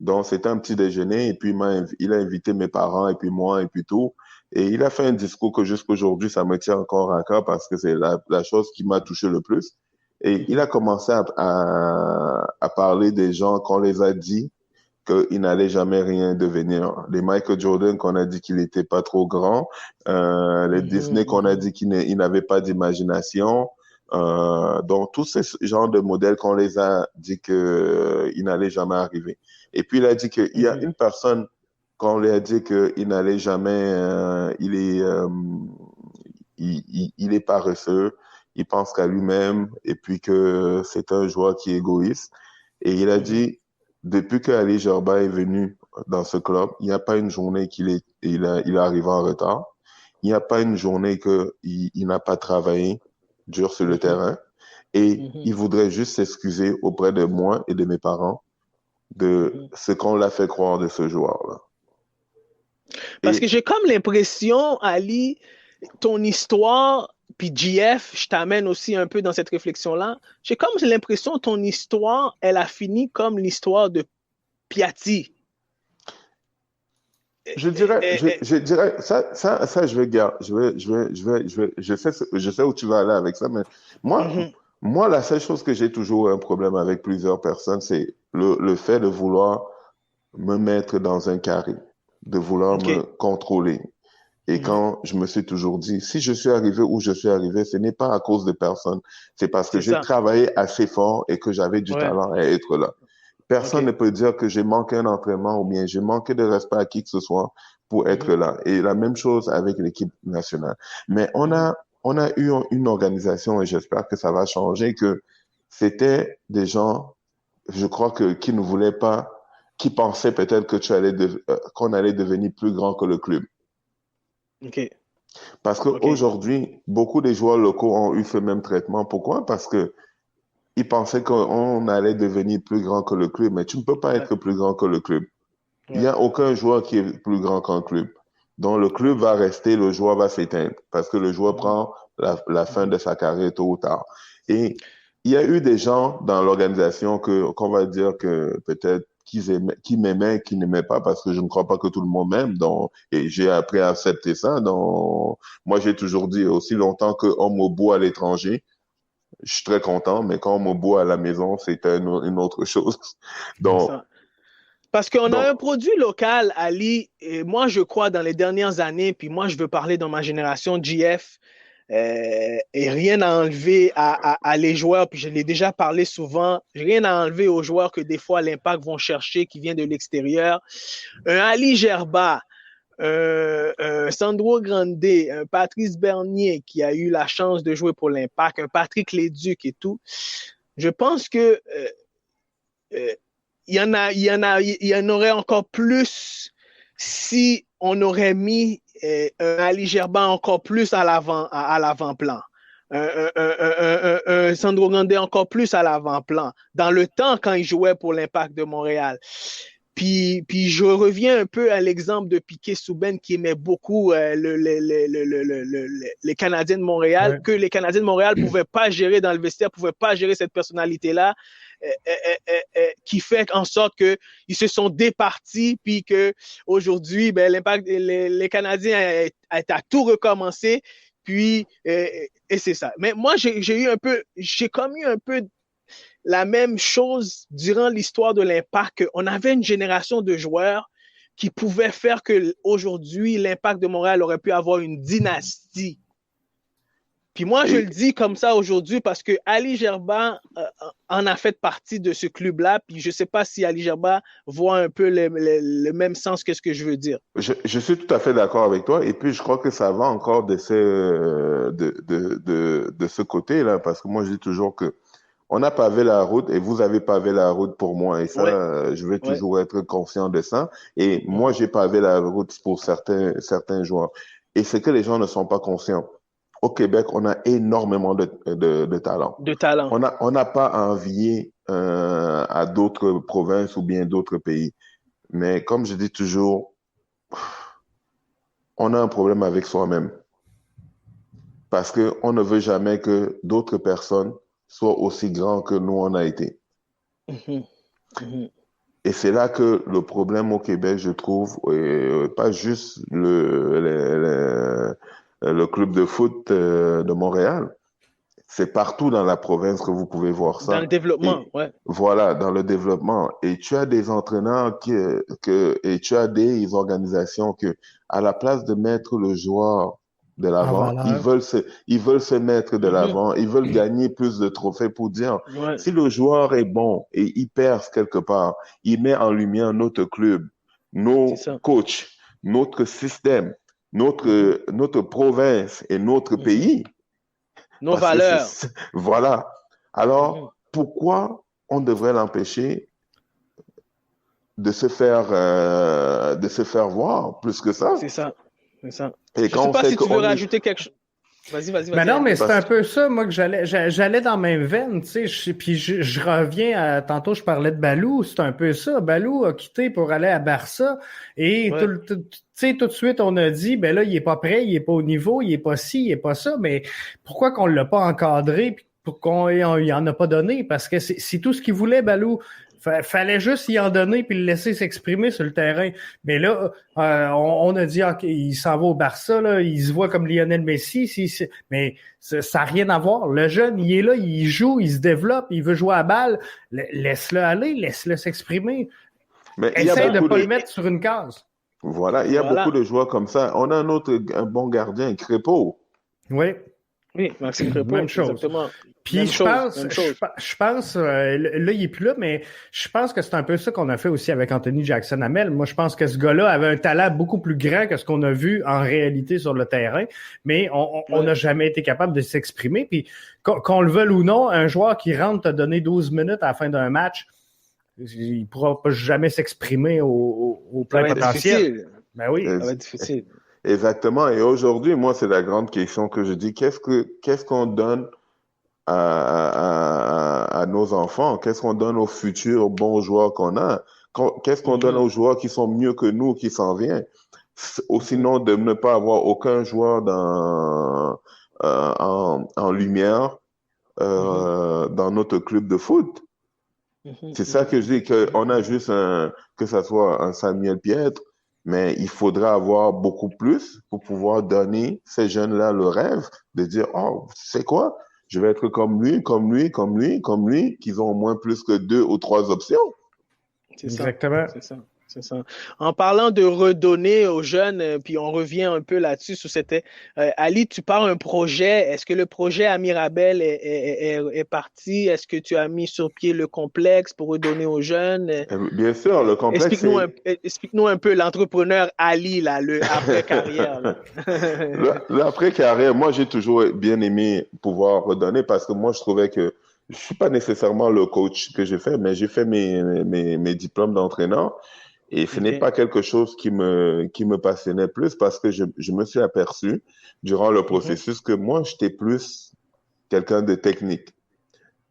Donc, c'était un petit déjeuner, et puis il a invité mes parents, et puis moi, et puis tout. Et il a fait un discours que jusqu'aujourd'hui, ça me tient encore à cœur parce que c'est la chose qui m'a touché le plus. Et il a commencé à parler des gens qu'on les a dit qu'il n'allait jamais rien devenir. Les Michael Jordan qu'on a dit qu'il n'était pas trop grand, les Disney qu'on a dit qu'il n'avait pas d'imagination. Donc, tous ces genres de modèles qu'on les a dit qu'il n'allait jamais arriver. Et puis, il a dit qu'il y a une personne qu'on lui a dit qu'il n'allait jamais, il est paresseux, il pense qu'à lui-même, et puis que c'est un joueur qui est égoïste. Et il a dit, depuis que Ali Gerba est venu dans ce club, il n'y a pas une journée il arrive en retard. Il n'y a pas une journée qu'il n'a pas travaillé dur sur le terrain. Et il voudrait juste s'excuser auprès de moi et de mes parents de ce qu'on l'a fait croire de ce joueur-là. Parce que j'ai comme l'impression, Ali, ton histoire, puis JF, je t'amène aussi un peu dans cette réflexion-là, j'ai comme l'impression que ton histoire, elle a fini comme l'histoire de Piatti. Je dirais, ça, je vais garder, je sais où tu vas aller avec ça, mais moi, la seule chose que j'ai toujours un problème avec plusieurs personnes, c'est le fait de vouloir me mettre dans un carré, de vouloir me contrôler. Et quand je me suis toujours dit, si je suis arrivé où je suis arrivé, ce n'est pas à cause de personne, c'est parce que j'ai travaillé assez fort et que j'avais du talent à être là. Personne ne peut dire que j'ai manqué un entraînement ou bien j'ai manqué de respect à qui que ce soit pour être là. Et la même chose avec l'équipe nationale. Mais on a eu une organisation et j'espère que ça va changer, que c'était des gens, je crois qui ne voulaient pas, qui pensaient peut-être que qu'on allait devenir plus grand que le club. Parce qu'aujourd'hui, beaucoup des joueurs locaux ont eu ce même traitement. Pourquoi? Parce que ils pensaient qu'on allait devenir plus grand que le club, mais tu ne peux pas être plus grand que le club. Il n'y a aucun joueur qui est plus grand qu'un club. Donc, le club va rester, le joueur va s'éteindre parce que le joueur prend la fin de sa carrière tôt ou tard. Et il y a eu des gens dans l'organisation qu'on va dire que peut-être qui m'aimaient, qui n'aimaient pas parce que je ne crois pas que tout le monde m'aime. Et j'ai appris à accepter ça. Donc, moi, j'ai toujours dit aussi longtemps qu'on me boit à l'étranger, je suis très content, mais quand on me boit à la maison, c'est une autre chose. Donc, Parce qu'on Donc, a un produit local, Ali, et moi je crois dans les dernières années, puis moi je veux parler dans ma génération GF, et rien à enlever à les joueurs, puis je l'ai déjà parlé souvent, rien à enlever aux joueurs que des fois l'Impact vont chercher, qui vient de l'extérieur. Un Ali Gerba, Sandro Grande, un Patrice Bernier qui a eu la chance de jouer pour l'Impact, un Patrick Léduc et tout. Je pense que euh, il y en aurait encore plus si on aurait mis un Ali Gerba encore plus à l'avant-plan. Un Sandro Grande encore plus à l'avant-plan. Dans le temps, quand il jouait pour l'Impact de Montréal. Puis je reviens un peu à l'exemple de Piquet-Souben qui aimait beaucoup les Canadiens de Montréal, que les Canadiens de Montréal ne pouvaient pas gérer dans le vestiaire, ne pouvaient pas gérer cette personnalité-là, qui fait en sorte qu'ils se sont départis, puis qu'aujourd'hui, l'impact, les Canadiens ont à tout recommencer, puis, et c'est ça. Mais moi, j'ai commis un peu la même chose durant l'histoire de l'Impact. On avait une génération de joueurs qui pouvaient faire que aujourd'hui l'Impact de Montréal aurait pu avoir une dynastie. Puis moi, je le dis comme ça aujourd'hui parce que Ali Gerba en a fait partie de ce club-là. Puis je ne sais pas si Ali Gerba voit un peu le même sens que ce que je veux dire. je suis tout à fait d'accord avec toi. Et puis, je crois que ça va encore de ce côté-là. Parce que moi, je dis toujours que on a pavé la route et vous avez pavé la route pour moi. Et ça, je vais toujours être conscient de ça. Et moi, j'ai pavé la route pour certains joueurs. Et c'est que les gens ne sont pas conscients. Au Québec, on a énormément de talent. De talent. On n'a pas à envier à d'autres provinces ou bien d'autres pays. Mais comme je dis toujours, on a un problème avec soi-même. Parce qu'on ne veut jamais que d'autres personnes soient aussi grands que nous on a été. Et c'est là que le problème au Québec, je trouve, pas juste le club de foot de Montréal. C'est partout dans la province que vous pouvez voir ça. Dans le développement, Voilà, dans le développement. Et tu as des entraîneurs et tu as des organisations que, à la place de mettre le joueur de l'avant, ils veulent se mettre de l'avant, ils veulent gagner plus de trophées pour dire, si le joueur est bon et il perce quelque part, il met en lumière notre club, nos coachs, notre système, notre province et notre pays. Nos valeurs. Voilà. Alors, pourquoi on devrait l'empêcher de se faire voir plus que ça? C'est ça. Et je ne sais pas si tu veux rajouter quelque chose. Vas-y. Mais non, mais c'est un peu ça, moi, que j'allais dans la même veine, tu sais, puis je reviens à, tantôt, je parlais de Balou, c'est un peu ça. Balou a quitté pour aller à Barça, et tu sais, tout de suite, on a dit, ben là, il est pas prêt, il est pas au niveau, il est pas ci, il est pas ça, mais pourquoi qu'on l'a pas encadré, puis pourquoi il en a pas donné? Parce que c'est tout ce qu'il voulait, Balou. Fallait juste y en donner puis le laisser s'exprimer sur le terrain. Mais là, on a dit, OK, il s'en va au Barça, là, il se voit comme Lionel Messi, mais ça n'a rien à voir. Le jeune, il est là, il joue, il se développe, il veut jouer à balle. Laisse-le aller, laisse-le s'exprimer. Essaye de ne pas le mettre sur une case. Voilà, il y a beaucoup de joueurs comme ça. On a un bon gardien, Crépeau. Oui, Maxime Crépeau, même chose. Exactement. Puis je pense, là, il est plus là, mais je pense que c'est un peu ça qu'on a fait aussi avec Anthony Jackson-Hamel. Moi, je pense que ce gars-là avait un talent beaucoup plus grand que ce qu'on a vu en réalité sur le terrain, mais on n'a jamais été capable de s'exprimer. Puis qu'on le veuille ou non, un joueur qui rentre te donner 12 minutes à la fin d'un match, il pourra jamais s'exprimer au plein potentiel. Ben oui, ça va être difficile. Exactement. Et aujourd'hui, moi, c'est la grande question que je dis. Qu'est-ce qu'on donne à nos enfants? Qu'est-ce qu'on donne aux futurs bons joueurs qu'on a? Qu'est-ce qu'on donne aux joueurs qui sont mieux que nous, qui s'en viennent? Sinon, de ne pas avoir aucun joueur en lumière dans notre club de foot. C'est ça que je dis, qu'on a juste que ça soit un Samuel Piètre, mais il faudra avoir beaucoup plus pour pouvoir donner ces jeunes-là le rêve de dire, oh, tu sais quoi? Je vais être comme lui, qu'ils ont au moins plus que 2 ou 3 options. C'est ça. Exactement. C'est ça. C'est ça. En parlant de redonner aux jeunes, puis on revient un peu là-dessus, sur cette, Ali, tu parles un projet. Est-ce que le projet à Mirabel est parti? Est-ce que tu as mis sur pied le complexe pour redonner aux jeunes? Bien sûr, le complexe, Explique-nous un peu l'entrepreneur Ali, là, le après-carrière. L'après-carrière, moi, j'ai toujours bien aimé pouvoir redonner parce que moi, je trouvais que je suis pas nécessairement le coach que j'ai fait, mais j'ai fait mes diplômes d'entraîneur. Et ce n'est pas quelque chose qui me passionnait plus parce que je me suis aperçu durant le processus que moi, j'étais plus quelqu'un de technique.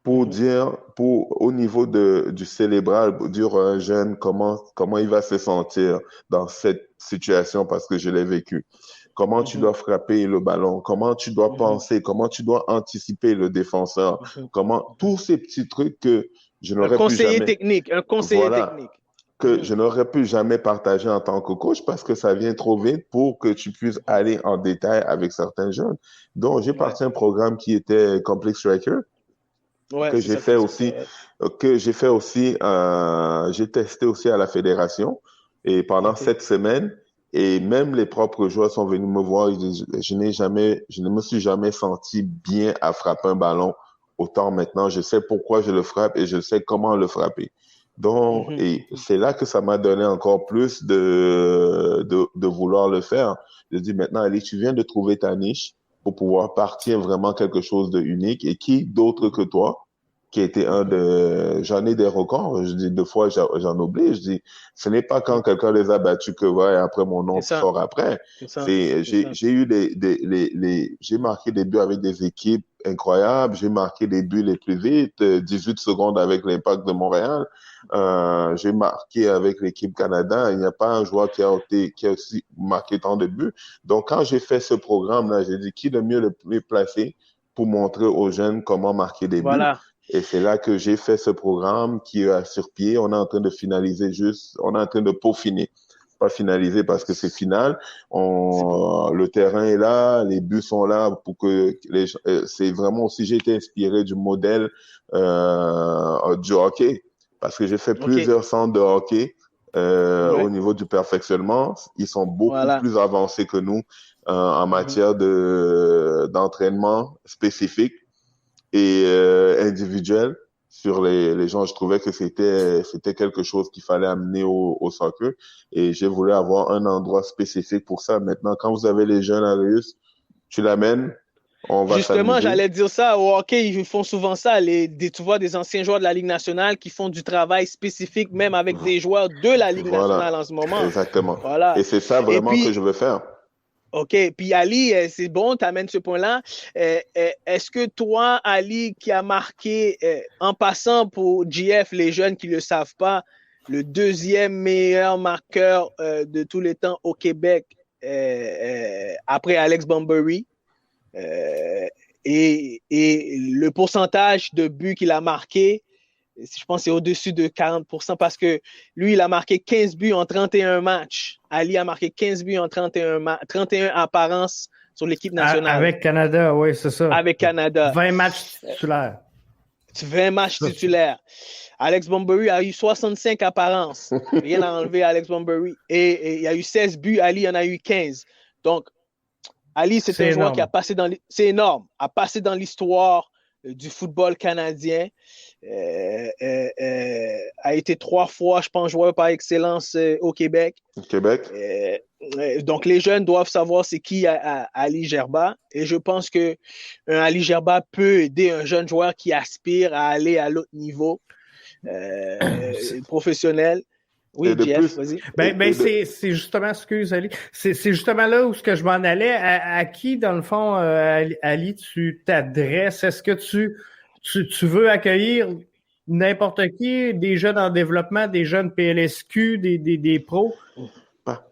Pour dire, au niveau du cérébral, pour dire à un jeune comment il va se sentir dans cette situation parce que je l'ai vécu. Comment tu dois frapper le ballon, comment tu dois penser, comment tu dois anticiper le défenseur, comment, tous ces petits trucs que je n'aurais pu jamais. Un conseiller technique. Que je n'aurais pu jamais partager en tant que coach parce que ça vient trop vite pour que tu puisses aller en détail avec certains jeunes. Donc, j'ai parti un programme qui était Complex Striker, que j'ai fait aussi, j'ai testé aussi à la fédération et pendant 7 semaines, et même les propres joueurs sont venus me voir, je ne me suis jamais senti bien à frapper un ballon autant maintenant. Je sais pourquoi je le frappe et je sais comment le frapper. Donc, et c'est là que ça m'a donné encore plus de vouloir le faire. Je dis maintenant, allez, tu viens de trouver ta niche pour pouvoir partir vraiment quelque chose de unique. Et qui d'autre que toi, qui était j'en ai des records. Je dis, 2 fois, j'en oublie. Je dis, ce n'est pas quand quelqu'un les a battus que ouais, après mon nom sort après. J'ai marqué des buts avec des équipes incroyables. J'ai marqué des buts les plus vite, 18 secondes avec l'Impact de Montréal. J'ai marqué avec l'équipe Canada. Il n'y a pas un joueur qui a aussi marqué tant de buts. Donc, quand j'ai fait ce programme-là, j'ai dit, qui est le mieux placé pour montrer aux jeunes comment marquer des buts? Et c'est là que j'ai fait ce programme qui est sur pied. On est en train de finaliser on est en train de peaufiner. Pas finaliser parce que c'est final. Le terrain est là, les buts sont là pour que c'est vraiment aussi, j'ai été inspiré du modèle, du hockey. Parce que j'ai fait plusieurs centres de hockey, au niveau du perfectionnement. Ils sont beaucoup plus avancés que nous, en matière d'entraînement spécifique et individuel sur les gens. Je trouvais que c'était quelque chose qu'il fallait amener au soccer et j'ai voulu avoir un endroit spécifique pour ça. Maintenant, quand vous avez les jeunes à Rius, tu l'amènes, on va Justement, s'amuser. j'allais dire ça. Au hockey, ils font souvent ça. Tu vois des anciens joueurs de la Ligue nationale qui font du travail spécifique, même avec des joueurs de la Ligue nationale en ce moment. Exactement. Voilà. Et c'est ça vraiment que je veux faire. OK. Puis Ali, c'est bon, tu amènes ce point-là. Est-ce que toi, Ali, qui a marqué, en passant pour GF, les jeunes qui ne le savent pas, le 2e meilleur marqueur de tous les temps au Québec, après Alex Bombery, et le pourcentage de buts qu'il a marqué, je pense que c'est au-dessus de 40% parce que lui, il a marqué 15 buts en 31 matchs. Ali a marqué 15 buts en 31 apparences sur l'équipe nationale. Avec Canada, oui, c'est ça. Avec Canada. 20 matchs titulaires. 20 matchs titulaires. Alex Bombery a eu 65 apparences. Rien à enlever à Alex Bombery. Et il y a eu 16 buts, Ali en a eu 15. Donc, Ali, c'est un joueur qui a passé c'est énorme, a passé dans l'histoire du football canadien, a été 3 fois, je pense, joueur par excellence au Québec. Donc, les jeunes doivent savoir c'est qui Ali Gerba. Et je pense qu'un Ali Gerba peut aider un jeune joueur qui aspire à aller à l'autre niveau professionnel. Oui, Jeff, vas-y. C'est justement, excuse Ali, c'est justement là où je m'en allais. À qui, dans le fond, Ali, tu t'adresses? Est-ce que tu veux accueillir n'importe qui, des jeunes en développement, des jeunes PLSQ, des pros?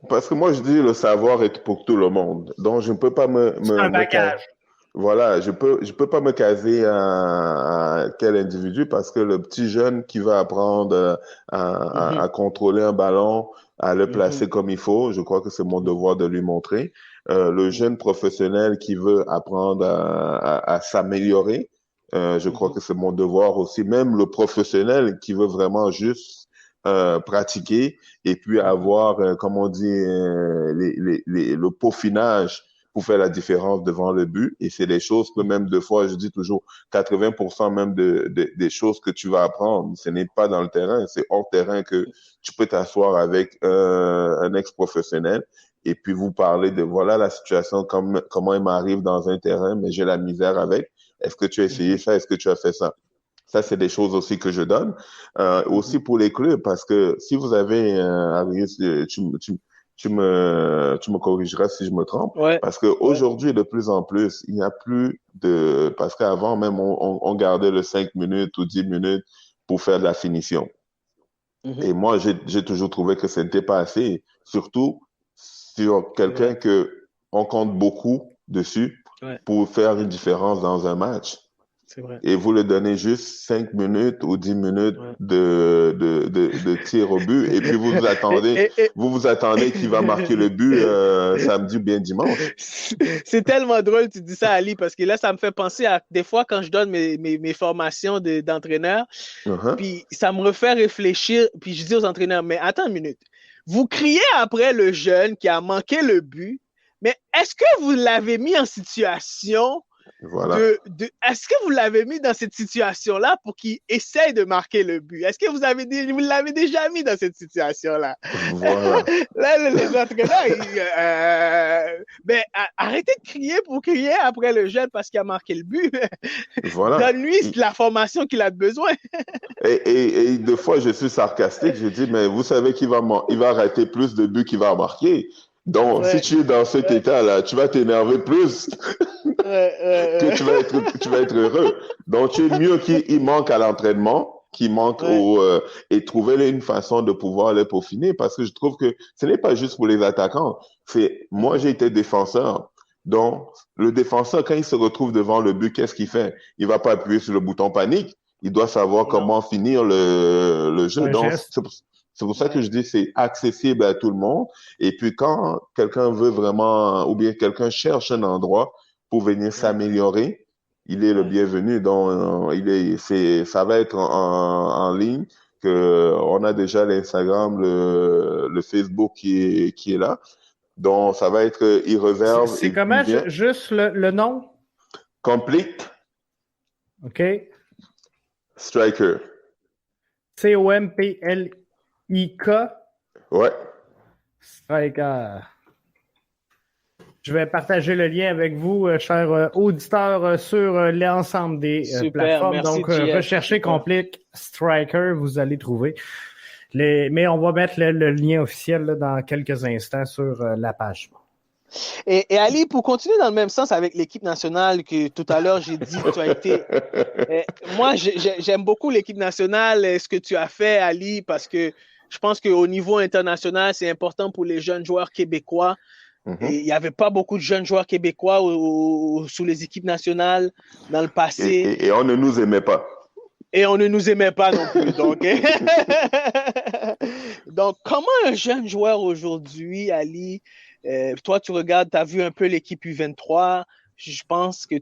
Parce que moi, je dis le savoir est pour tout le monde. Donc, je ne peux pas c'est un bagage. Voilà, je peux pas me caser à quel individu parce que le petit jeune qui va apprendre à contrôler un ballon, à le placer comme il faut, je crois que c'est mon devoir de lui montrer. Le jeune professionnel qui veut apprendre à s'améliorer, je crois que c'est mon devoir aussi. Même le professionnel qui veut vraiment juste pratiquer et puis avoir, comme on dit, le peaufinage pour faire la différence devant le but. Et c'est des choses que même deux fois, je dis toujours, 80% même des choses que tu vas apprendre, ce n'est pas dans le terrain, c'est hors terrain que tu peux t'asseoir avec un ex-professionnel et puis vous parler de voilà la situation, comment il m'arrive dans un terrain, mais j'ai la misère avec. Est-ce que tu as essayé ça? Est-ce que tu as fait ça? Ça, c'est des choses aussi que je donne. Aussi pour les clubs, parce que si vous avez, Arius, tu me corrigeras si je me trompe, Ouais, parce que ouais. aujourd'hui, de plus en plus, il n'y a plus de, parce qu'avant même, on gardait le 5 minutes ou 10 minutes pour faire de la finition. Mhm. Et moi, j'ai toujours trouvé que ce n'était pas assez, surtout sur C'est quelqu'un vrai. que on compte beaucoup dessus Ouais, pour faire une différence dans un match c'est vrai. et vous le donnez juste 5 minutes ou 10 minutes Ouais. de tir au but et puis Et, et, et- vous vous attendez qu'il va marquer le but samedi ou bien dimanche. C'est tellement drôle, tu dis ça, Ali, parce que là, ça me fait penser à des fois quand je donne mes formations d'entraîneur, Uh-huh. puis ça me refait réfléchir, puis je dis aux entraîneurs, mais attends une minute, vous criez après le jeune qui a manqué le but, mais est-ce que vous l'avez mis en situation Voilà. est-ce que vous l'avez mis dans cette situation-là pour qu'il essaye de marquer le but? Est-ce que vous l'avez déjà mis dans cette situation-là? Voilà. Là, les entraîneurs, ben, arrêtez de crier pour crier après le jeune parce qu'il a marqué le but. Voilà. Donne-lui la formation qu'il a besoin. Et deux fois, je suis sarcastique. Je dis, mais vous savez il va arrêter plus de buts qu'il va marquer. Donc, si Ouais, tu es dans cet ouais, état-là, tu vas t'énerver plus que tu vas être heureux. Donc, tu es mieux qu'il manque à l'entraînement, qu'il manque ouais, et trouver une façon de pouvoir les peaufiner parce que je trouve que ce n'est pas juste pour les attaquants. Moi, j'ai été défenseur. Donc, le défenseur, quand il se retrouve devant le but, qu'est-ce qu'il fait? Il va pas appuyer sur le bouton panique. Il doit savoir non, comment finir le jeu. Un Donc, geste. c'est pour ça que ouais, je dis c'est accessible à tout le monde. Et puis, quand quelqu'un veut vraiment, ou bien quelqu'un cherche un endroit pour venir ouais, s'améliorer, il est le ouais. bienvenu. Donc, ça va être en ligne. On a déjà l'Instagram, le Facebook qui est là. Donc, ça va être, il réserve et C'est puis il comment, vient. juste le nom? Complete OK? Striker. Complik. Ouais. Striker. Je vais partager le lien avec vous, chers auditeurs, sur l'ensemble des Super, plateformes. merci, Donc, JF. recherchez Super. Complik Striker, vous allez trouver. Mais on va mettre le lien officiel là, dans quelques instants sur la page. Et Ali, pour continuer dans le même sens avec l'équipe nationale que tout à l'heure, j'ai dit que tu as été. Moi, j'aime beaucoup l'équipe nationale, ce que tu as fait, Ali, parce que je pense qu'au niveau international, c'est important pour les jeunes joueurs québécois. Mhm. Et il n'y avait pas beaucoup de jeunes joueurs québécois sous les équipes nationales dans le passé. Et on ne nous aimait pas. Et on ne nous aimait pas non plus. Donc, donc comment un jeune joueur aujourd'hui, Ali, toi, tu regardes, tu as vu un peu l'équipe U23. Je pense que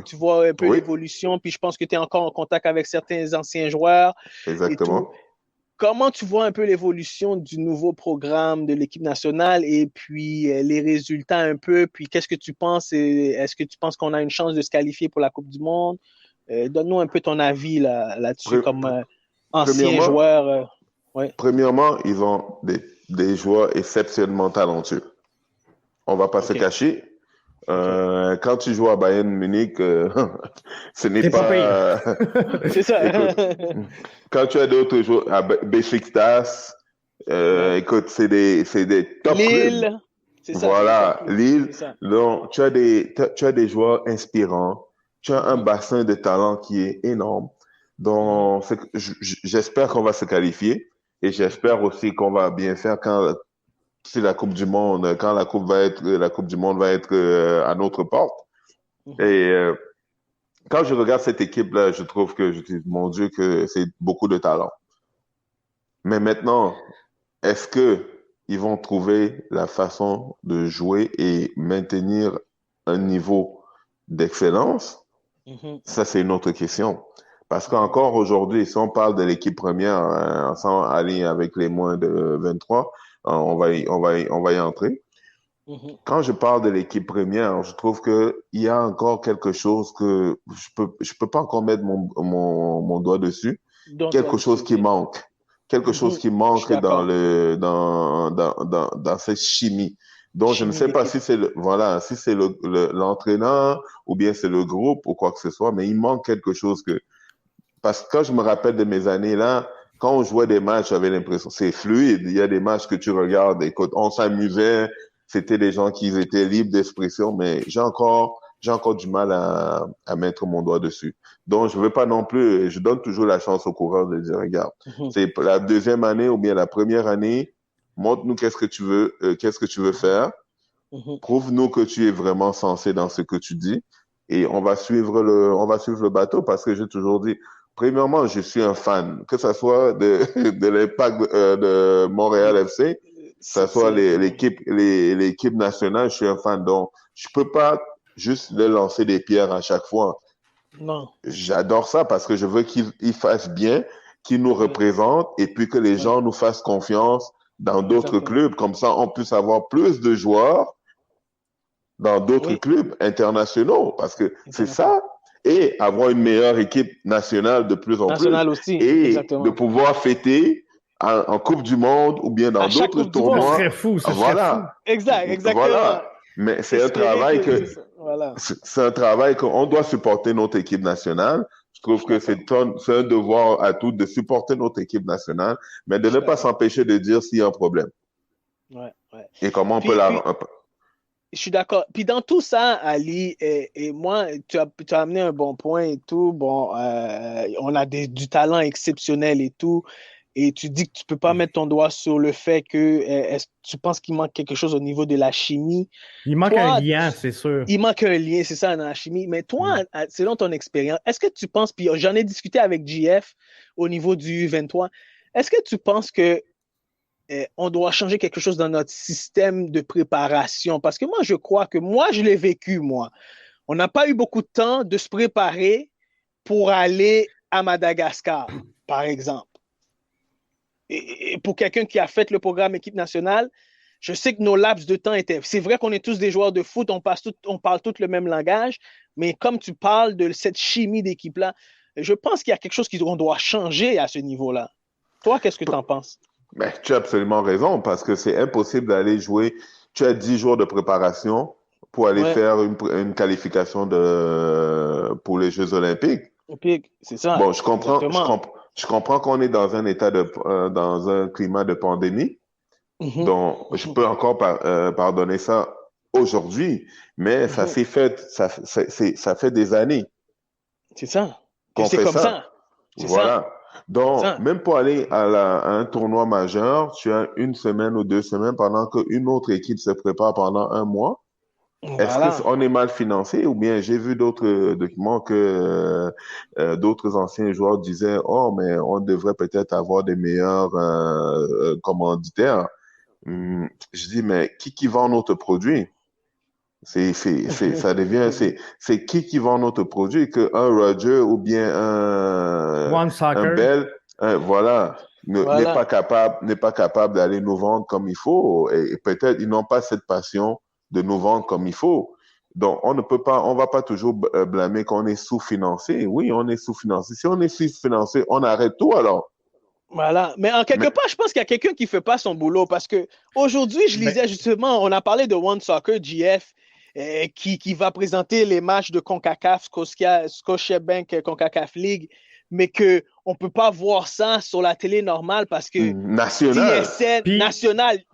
tu vois un peu Oui, l'évolution, puis je pense que tu es encore en contact avec certains anciens joueurs et tout. exactement. Comment tu vois un peu l'évolution du nouveau programme de l'équipe nationale et puis les résultats un peu, puis qu'est-ce que tu penses? Est-ce que tu penses qu'on a une chance de se qualifier pour la Coupe du Monde? Donne-nous un peu ton avis là-dessus comme ancien Premièrement, joueur. Ouais. premièrement, ils ont des joueurs exceptionnellement talentueux. On va pas se OK. cacher. OK. Quand tu joues à Bayern Munich, ce n'est C'est pas pire. pas. C'est ça. Écoute, quand tu as d'autres joueurs à Besiktas, Ouais. écoute, c'est des top clubs. Lille. C'est ça, c'est les top Voilà, clubs. Lille. C'est ça. Donc, tu as des joueurs inspirants. Tu as un Mhm. bassin de talent qui est énorme. Mhm. Donc, j'espère qu'on va se qualifier et j'espère aussi qu'on va bien faire si la Coupe du Monde, quand la Coupe du Monde va être à notre porte. Et Mhm. quand je regarde cette équipe-là, je trouve que je dis, mon Dieu, que c'est beaucoup de talent. Mais maintenant, est-ce que ils vont trouver la façon de jouer et maintenir un niveau d'excellence? Mhm. Ça, c'est une autre question. Parce qu'encore aujourd'hui, si on parle de l'équipe première, sans aller avec les moins de 23, on va y entrer. Quand je parle de l'équipe première, je trouve que il y a encore quelque chose que je peux pas encore mettre mon doigt dessus. Quelque chose qui manque. Quelque chose qui manque dans cette chimie. Donc, je ne sais pas si c'est si c'est l'entraîneur ou bien c'est le groupe ou quoi que ce soit, mais il manque quelque chose parce que quand je me rappelle de mes années là, quand on jouait des matchs, j'avais l'impression c'est fluide. Il y a des matchs que tu regardes, écoute, on s'amusait, c'était des gens qui étaient libres d'expression, mais j'ai encore du mal à mettre mon doigt dessus. Donc, je veux pas non plus, je donne toujours la chance au coureur de dire, regarde, c'est la deuxième année ou bien la première année, montre-nous qu'est-ce que tu veux faire. Prouve-nous que tu es vraiment sensé dans ce que tu dis et on va suivre le bateau parce que j'ai toujours dit, premièrement, je suis un fan, que ce soit de l'Impact de Montréal FC, que ce soit l'équipe nationale, je suis un fan. Donc, je peux pas juste leur lancer des pierres à chaque fois. Non. J'adore ça parce que je veux qu'ils fassent bien, qu'ils nous représentent et puis que les gens nous fassent confiance dans d'autres clubs. Comme ça, on puisse avoir plus de joueurs dans d'autres clubs internationaux parce que c'est ça. Et avoir une meilleure équipe nationale de plus en plus. Aussi, et de pouvoir fêter en Coupe du Monde ou bien dans d'autres tournois. Ce serait fou, exactement. Voilà. Mais c'est un travail c'est un travail qu'on doit supporter notre équipe nationale. Je trouve que c'est un devoir à tous de supporter notre équipe nationale, mais de ne pas s'empêcher de dire s'il y a un problème. Et comment on peut Je suis d'accord. Puis dans tout ça, Ali, et moi, tu as amené un bon point et tout. Bon, on a du talent exceptionnel et tout. Et tu dis que tu peux pas mettre ton doigt sur le fait que tu penses qu'il manque quelque chose au niveau de la chimie. Il manque un lien, c'est sûr. Il manque un lien, c'est ça, dans la chimie. Mais toi, selon ton expérience, est-ce que tu penses, puis j'en ai discuté avec JF au niveau du 23, est-ce que tu penses que on doit changer quelque chose dans notre système de préparation? Parce que moi, je crois que je l'ai vécu, moi. On n'a pas eu beaucoup de temps de se préparer pour aller à Madagascar, par exemple. Et pour quelqu'un qui a fait le programme équipe nationale, je sais que nos laps de temps étaient... C'est vrai qu'on est tous des joueurs de foot, on parle tous le même langage, mais comme tu parles de cette chimie d'équipe-là, je pense qu'il y a quelque chose qu'on doit changer à ce niveau-là. Toi, qu'est-ce que tu en penses? Ben, tu as absolument raison, parce que c'est impossible d'aller jouer. Tu as 10 jours de préparation pour aller faire une qualification pour les Jeux Olympiques. C'est ça. Bon, je comprends qu'on est dans un dans un climat de pandémie. Donc, je peux encore pardonner ça aujourd'hui, mais ça s'est fait, ça fait des années. C'est ça. C'est comme ça. Voilà. Donc, même pour aller à un tournoi majeur, tu as 1 semaine ou 2 semaines pendant qu'une autre équipe se prépare pendant 1 mois. Est-ce qu'on est mal financé ou bien j'ai vu d'autres documents que d'autres anciens joueurs disaient « Oh, mais on devrait peut-être avoir des meilleurs commanditaires. » Je dis « Mais qui vend notre produit? » Ça devient, c'est qui vend notre produit que un Roger ou bien un Bell, n'est pas capable d'aller nous vendre comme il faut et peut-être ils n'ont pas cette passion de nous vendre comme il faut. Donc, on va pas toujours blâmer qu'on est sous-financé. Oui, on est sous-financé. Si on est sous-financé, on arrête tout alors. Voilà. Mais en quelque part, je pense qu'il y a quelqu'un qui fait pas son boulot parce que aujourd'hui, je lisais justement, on a parlé de One Soccer, GF, qui va présenter les matchs de CONCACAF, Scotiabank, CONCACAF League, mais que on peut pas voir ça sur la télé normale parce que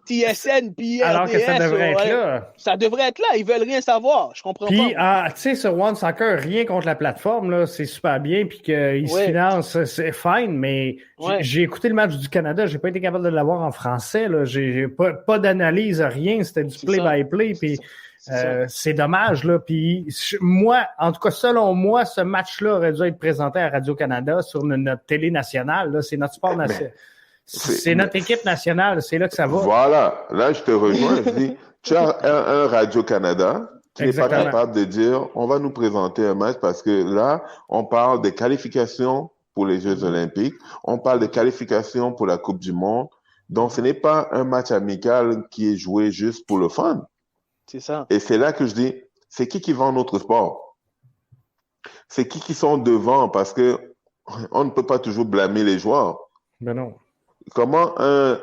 TSN, puis alors que ça devrait être là. Ça devrait être là. Ils veulent rien savoir. Je comprends pas. Puis, tu sais, sur One Soccer, rien contre la plateforme, là, c'est super bien, puis qu'ils se financent, c'est fine, mais j'ai écouté le match du Canada, j'ai pas été capable de l'avoir en français, là. J'ai pas d'analyse, rien. C'était du play-by-play, puis c'est dommage, là. Puis moi, en tout cas, selon moi, ce match-là aurait dû être présenté à Radio-Canada sur notre télé nationale, là. C'est notre sport national. C'est notre équipe nationale, c'est là que ça va. Voilà. Là, je te rejoins. Je dis, tu as un Radio-Canada Tu n'es pas Exactement. capable de dire, on va nous présenter un match parce que là, on parle des qualifications pour les Jeux Olympiques, on parle des qualifications pour la Coupe du Monde. Donc, ce n'est pas un match amical qui est joué juste pour le fun. C'est ça. Et c'est là que je dis, c'est qui vend notre sport? C'est qui sont devant? Parce que on ne peut pas toujours blâmer les joueurs. Ben non. Comment un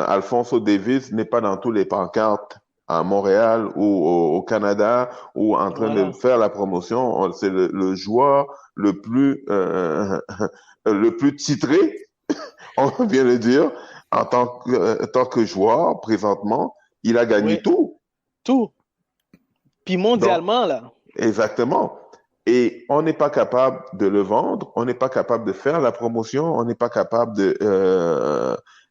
Alphonso Davies n'est pas dans tous les pancartes à Montréal ou au Canada ou en train de faire la promotion? C'est le joueur le plus titré, on vient de dire, en tant que joueur présentement. Il a gagné tout. Tout. Puis mondialement, donc, là. Exactement. Et on n'est pas capable de le vendre, on n'est pas capable de faire la promotion, on n'est pas capable de...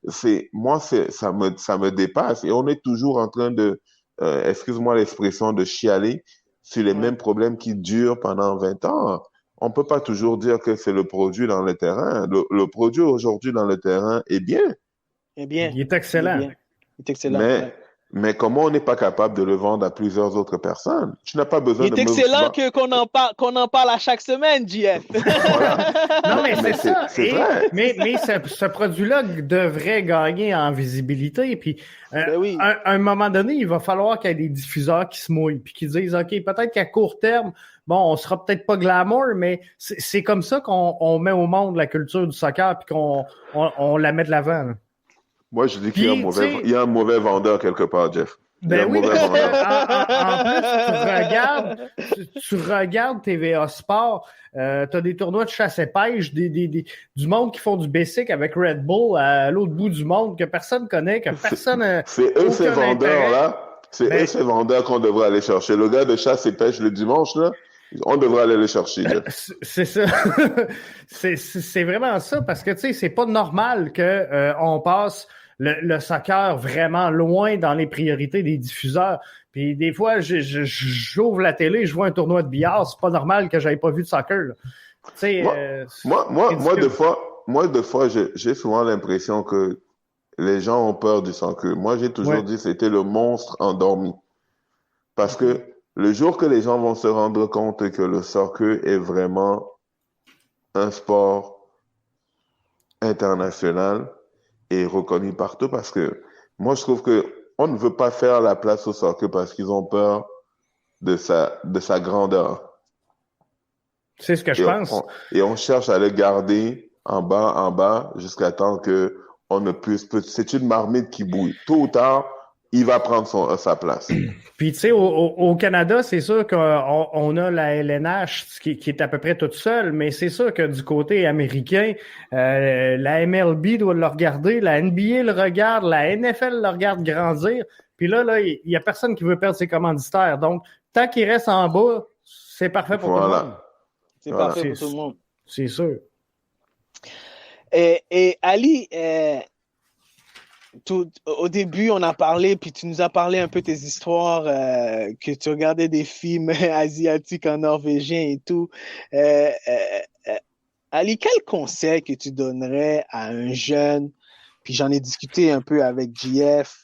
ça me dépasse. Et on est toujours en train de, excuse-moi l'expression, de chialer sur les mêmes problèmes qui durent pendant 20 ans. On ne peut pas toujours dire que c'est le produit dans le terrain. Le produit aujourd'hui dans le terrain est bien. Il est excellent. Il est excellent. Mais comment on n'est pas capable de le vendre à plusieurs autres personnes? Tu n'as pas besoin de... Il est excellent qu'on en parle à chaque semaine, JF. Voilà. Non, mais c'est ça. C'est vrai. Mais ce produit-là devrait gagner en visibilité. Puis, à un moment donné, il va falloir qu'il y ait des diffuseurs qui se mouillent puis qui disent, OK, peut-être qu'à court terme, bon, on sera peut-être pas glamour, mais c'est comme ça qu'on met au monde la culture du soccer puis qu'on la met de l'avant. Là. Moi, je dis qu'il y a un mauvais vendeur quelque part, Jeff. Ben oui, en plus, tu regardes TVA Sport, t'as des tournois de chasse et pêche, du monde qui font du basic avec Red Bull à l'autre bout du monde que personne connaît, que personne. C'est eux ces vendeurs-là. C'est eux ces vendeurs qu'on devrait aller chercher. Le gars de chasse et pêche le dimanche, là, on devrait aller le chercher. C'est ça. c'est vraiment ça, parce que tu sais, c'est pas normal que on passe le soccer vraiment loin dans les priorités des diffuseurs. Puis des fois, j'ouvre la télé, je vois un tournoi de billard, c'est pas normal que j'aille pas vu de soccer. Tu sais, moi, de fois, j'ai souvent l'impression que les gens ont peur du soccer. Moi, j'ai toujours dit que c'était le monstre endormi. Parce que le jour que les gens vont se rendre compte que le soccer est vraiment un sport international et reconnu partout, parce que moi, je trouve que on ne veut pas faire la place au soccer parce qu'ils ont peur de sa grandeur. C'est ce que je pense. Et on cherche à le garder en bas, jusqu'à temps que on ne puisse... C'est une marmite qui bouille. Tôt ou tard, il va prendre sa place. Puis, tu sais, au Canada, c'est sûr qu'on a la LNH qui est à peu près toute seule, mais c'est sûr que du côté américain, la MLB doit le regarder, la NBA le regarde, la NFL le regarde grandir. Puis là, il y a personne qui veut perdre ses commanditaires. Donc, tant qu'il reste en bas, c'est parfait pour tout le monde. C'est parfait pour tout le monde. C'est sûr. Et Ali... au début, on a parlé, puis tu nous as parlé un peu tes histoires, que tu regardais des films asiatiques en norvégien et tout. Ali, quel conseil que tu donnerais à un jeune, puis j'en ai discuté un peu avec JF,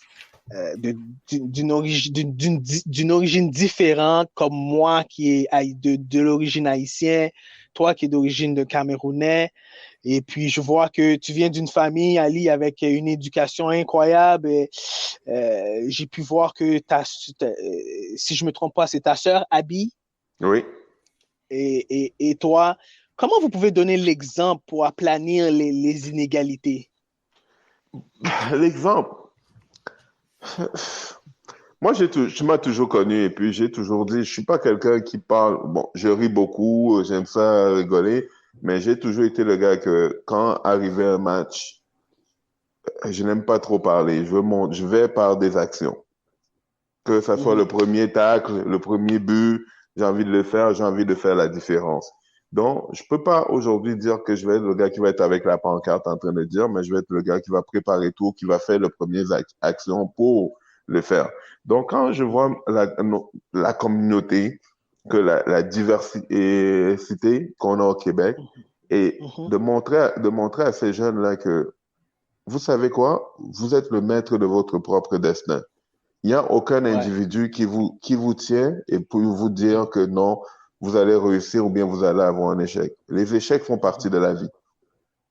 d'une origine différente, comme moi qui est de l'origine haïtienne, toi qui es d'origine de Camerounais. Et puis, je vois que tu viens d'une famille, Ali, avec une éducation incroyable. Et, j'ai pu voir que si je me trompe pas, c'est ta sœur, Abby. Oui. Et toi, comment vous pouvez donner l'exemple pour aplanir les inégalités? L'exemple. Moi, tu m'as toujours connu et puis j'ai toujours dit, je suis pas quelqu'un qui parle. Bon, je ris beaucoup, j'aime ça rigoler. Mais j'ai toujours été le gars que quand arrivait un match, je n'aime pas trop parler. Je vais par des actions. Que ça soit le premier tacle, le premier but, j'ai envie de le faire, j'ai envie de faire la différence. Donc, je peux pas aujourd'hui dire que je vais être le gars qui va être avec la pancarte en train de dire, mais je vais être le gars qui va préparer tout, qui va faire les premières actions pour le faire. Donc, quand je vois la communauté, que la diversité qu'on a au Québec, et de montrer à ces jeunes-là que, vous savez quoi, vous êtes le maître de votre propre destin. Il n'y a aucun Ouais. individu qui vous tient et pour vous dire que non, vous allez réussir ou bien vous allez avoir un échec. Les échecs font partie de la vie.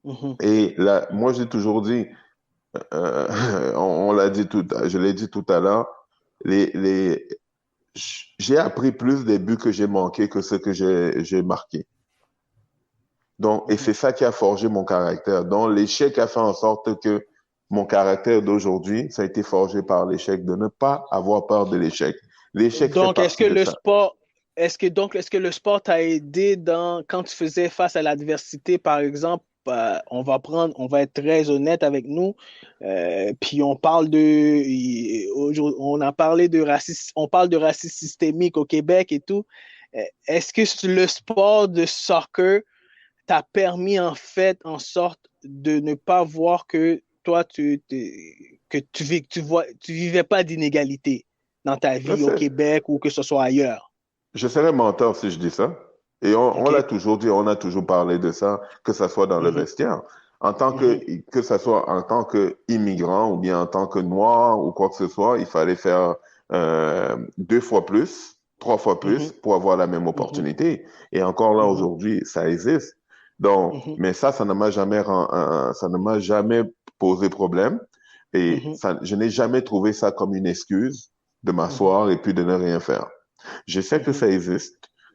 Mhm. Et là, moi, j'ai toujours dit, on l'a dit je l'ai dit tout à l'heure, les, les, j'ai appris plus des buts que j'ai manqués que ceux que j'ai marqués. Donc, et Mhm. c'est ça qui a forgé mon caractère. Donc, l'échec a fait en sorte que mon caractère d'aujourd'hui, ça a été forgé par l'échec, de ne pas avoir peur de l'échec. L'échec fait Donc, partie de ça. est-ce que le sport t'a aidé quand tu faisais face à l'adversité, par exemple, on va être très honnête avec nous, puis on a parlé de racisme, on parle de racisme systémique au Québec et tout. Est-ce que le sport de soccer t'a permis en fait en sorte de ne pas voir que toi tu vivais pas d'inégalité dans ta Je vie au sais, Québec ou que ce soit ailleurs. je serais menteur si je dis ça. Et on l'a OK? toujours dit, on a toujours parlé de ça, que ça soit dans le Mhm, vestiaire. mhm, Que ça soit en tant qu'immigrant ou bien en tant que noir ou quoi que ce soit, il fallait faire deux fois plus, trois fois mhm, plus pour avoir la même mhm, opportunité. Et encore là, mhm, aujourd'hui, ça existe. Donc, mhm, mais ça ça ne m'a jamais posé problème. Et mhm, ça, je n'ai jamais trouvé ça comme une excuse de mhm, m'asseoir et puis de ne rien faire. Je sais que mhm, ça existe.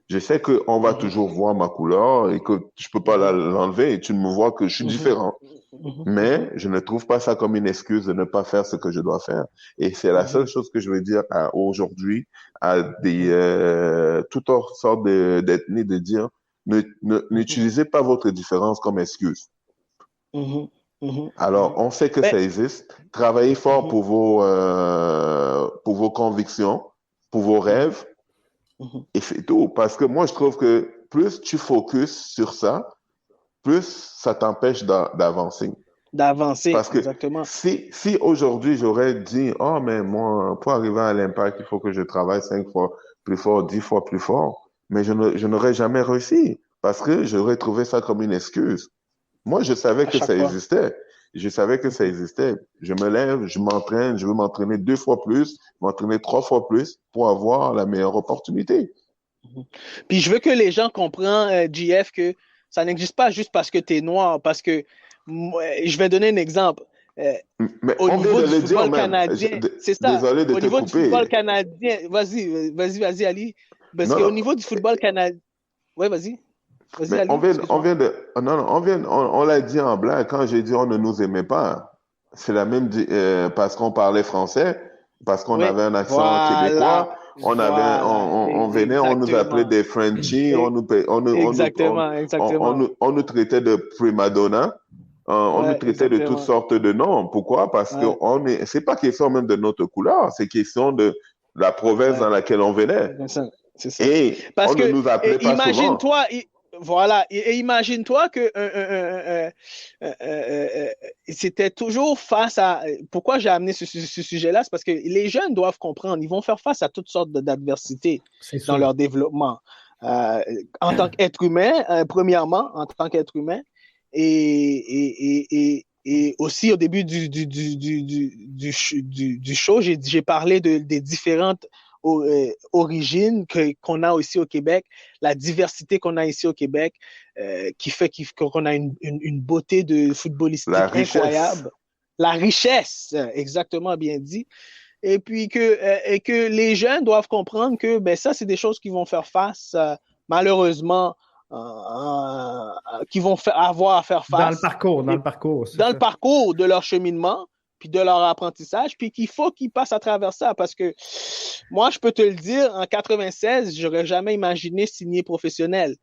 Je sais qu'on va mhm, toujours voir ma couleur et que je peux pas mhm, l'enlever et tu me vois que je suis mhm, différent. mhm, mhm, Mais je ne trouve pas ça comme une excuse de ne pas faire ce que je dois faire. Et c'est la mhm, seule chose que je veux dire aujourd'hui à mhm, toutes sortes d'ethnies de dire mhm, n'utilisez pas votre différence comme excuse. mhm, mhm, Alors, mhm. on sait que Ben, ça existe. Travaillez fort mhm, pour vos convictions, pour vos mhm, rêves. mhm. Et c'est tout. Parce que moi, je trouve que plus tu focuses sur ça, plus ça t'empêche d'avancer. D'avancer, Parce que exactement. si aujourd'hui j'aurais dit, oh, mais moi, pour arriver à l'impact, il faut que je travaille 5 fois plus fort, 10 fois plus fort, mais je n'aurais jamais réussi parce que j'aurais trouvé ça comme une excuse. Moi, je savais À que chaque ça fois. existait. Je savais que ça Mhm, existait. Je me lève, je m'entraîne, je veux m'entraîner 2 fois plus, m'entraîner 3 fois plus pour avoir la meilleure opportunité. mhm. Puis je veux que les gens comprennent, GF, que ça n'existe pas juste parce que tu es noir. Parce que je vais donner un exemple. Euh, Mais Au on vient niveau de du le dire football même. canadien, c'est ça. Désolé de Au te niveau du football couper. canadien, vas-y, Ali. Parce Non, qu'au non. niveau du football canadien, ouais, vas-y, Mais Ali, on excuse-moi. vient de, non, non, on l'a dit en blague quand j'ai dit on ne nous aimait pas. C'est la même, parce qu'on parlait français, parce qu'on Oui, avait un accent voilà, québécois, on venait, on nous appelait exactement. des Frenchies, E- Exactement. on nous traitait de prima donna, on nous Ouais, traitait de toutes exactement. sortes de noms. Pourquoi? Parce que Ouais, c'est pas question même de notre couleur, c'est question de la province dans ouais. laquelle on venait. C'est ça. C'est ça. Et Parce on ne que, nous appelait pas souvent. imagine-toi, voilà, et imagine-toi que c'était toujours face à. Pourquoi j'ai amené ce sujet-là? C'est parce que les jeunes doivent comprendre, ils vont faire face à toutes sortes d'adversités C'est dans sûr. leur développement. Euh, En tant qu'être humain, premièrement, en tant qu'être humain, et aussi au début du show, j'ai parlé des différentes origines qu'on a aussi au Québec, la diversité qu'on a ici au Québec, qui fait qu'on a une beauté de La footballistique richesse. incroyable. La richesse, exactement bien dit. Et que les jeunes doivent comprendre que ben, ça, c'est des choses qui vont faire face, malheureusement, qui vont avoir à faire face Dans et le parcours, c'est dans le ça. parcours de leur cheminement, puis de leur apprentissage, puis qu'il faut qu'ils passent à travers ça. Parce que moi, je peux te le dire, en 96, j'aurais jamais imaginé signer professionnel.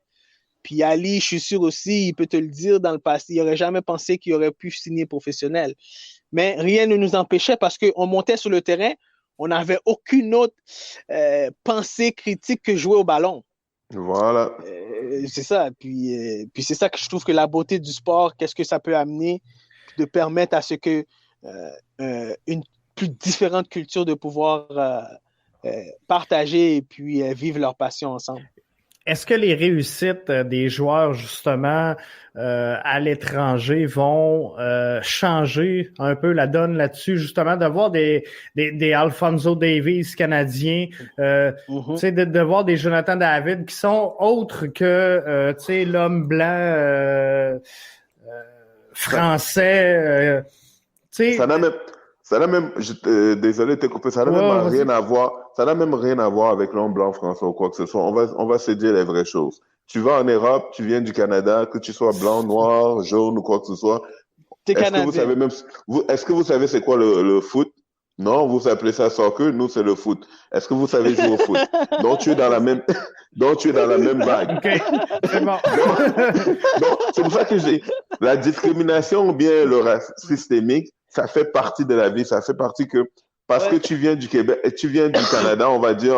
Puis Ali, je suis sûr aussi, il peut te le dire dans le passé, il n'aurait jamais pensé qu'il aurait pu signer professionnel. Mais rien ne nous empêchait parce qu'on montait sur le terrain, on n'avait aucune autre pensée critique que jouer au ballon. Voilà. C'est ça. Puis c'est ça que je trouve que la beauté du sport, qu'est-ce que ça peut amener, puis de permettre à ce que une plus différente culture de pouvoir partager et puis vivre leur passion ensemble. est-ce que les réussites des joueurs, justement, à l'étranger vont changer un peu la donne là-dessus, justement, de voir des Alphonso Davies canadiens, tu sais, de voir des Jonathan David qui sont autres que, tu sais, l'homme blanc français, tu sais. Ça n'a même, désolé de te couper, ça n'a même rien à voir, ça n'a même rien à voir avec l'homme blanc français ou quoi que ce soit. On va se dire les vraies choses. Tu vas en Europe, tu viens du Canada, que tu sois blanc, noir, jaune ou quoi que ce soit. Est-ce que vous savez même, est-ce que vous savez c'est quoi le foot? Non, vous appelez ça soccer, nous c'est le foot. Est-ce que vous savez jouer au foot? Donc tu es dans la même, vague. OK, c'est bon. Donc, c'est pour ça que j'ai la discrimination ou bien le racisme systémique, ça fait partie de la vie, ça fait partie que parce que tu viens du Québec, tu viens du Canada, on va dire,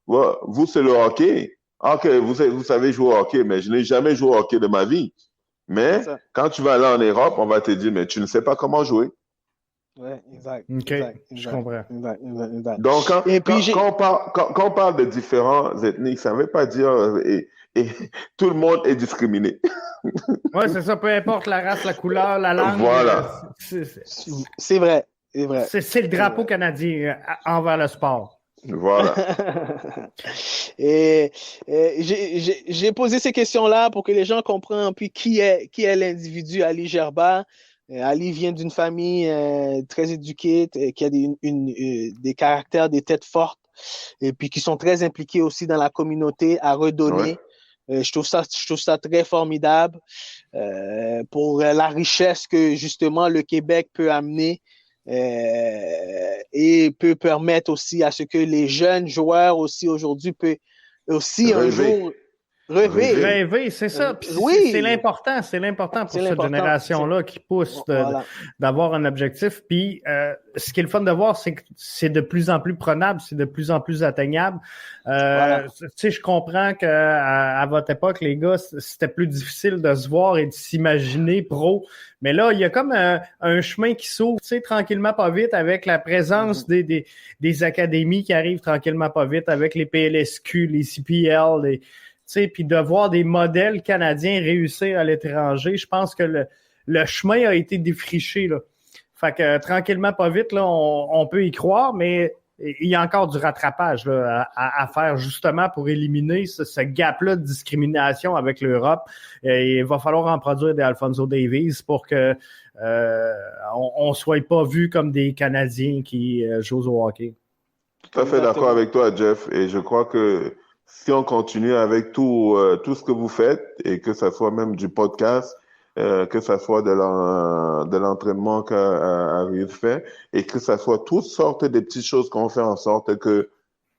vous c'est le hockey. OK, vous savez jouer au hockey, mais je n'ai jamais joué au hockey de ma vie. Mais quand tu vas aller en Europe, on va te dire, mais tu ne sais pas comment jouer. Oui, exact. OK, je comprends. Exact. Donc, quand on parle de différents ethniques, ça ne veut pas dire et tout le monde est discriminé. Oui, c'est ça, peu importe la race, la couleur, la langue. Voilà. C'est vrai. C'est le drapeau canadien envers le sport. Voilà. Et j'ai posé ces questions-là pour que les gens comprennent puis qui est l'individu Ali Gerba. Ali vient d'une famille très éduquée, qui a des caractères, des têtes fortes, et puis qui sont très impliqués aussi dans la communauté à redonner. Ouais. Je trouve ça très formidable pour la richesse que justement le Québec peut amener et peut permettre aussi à ce que les jeunes joueurs aussi aujourd'hui peuvent aussi un jour rêver, c'est ça. Oui. C'est l'important pour cette génération-là qui pousse d'avoir un objectif. Puis ce qui est le fun de voir, c'est que c'est de plus en plus prenable, c'est de plus en plus atteignable. Tu sais, je comprends que à votre époque, les gars, c'était plus difficile de se voir et de s'imaginer pro. Mais là, il y a comme un chemin qui s'ouvre, tu sais, tranquillement pas vite, avec la présence des académies qui arrivent tranquillement pas vite, avec les PLSQ, les CPL, puis de voir des modèles canadiens réussir à l'étranger, je pense que le chemin a été défriché, là. Fait que tranquillement, pas vite, là, on peut y croire, mais il y a encore du rattrapage là, à faire justement pour éliminer ce gap-là de discrimination avec l'Europe. Et il va falloir en produire des Alphonso Davies pour que on soit pas vu comme des Canadiens qui jouent au hockey. Tout à fait d'accord avec toi, Jeff. Et je crois que si on continue avec tout ce que vous faites, et que ça soit même du podcast, que ça soit de l'entraînement qu'Arius fait, et que ça soit toutes sortes de petites choses qu'on fait en sorte que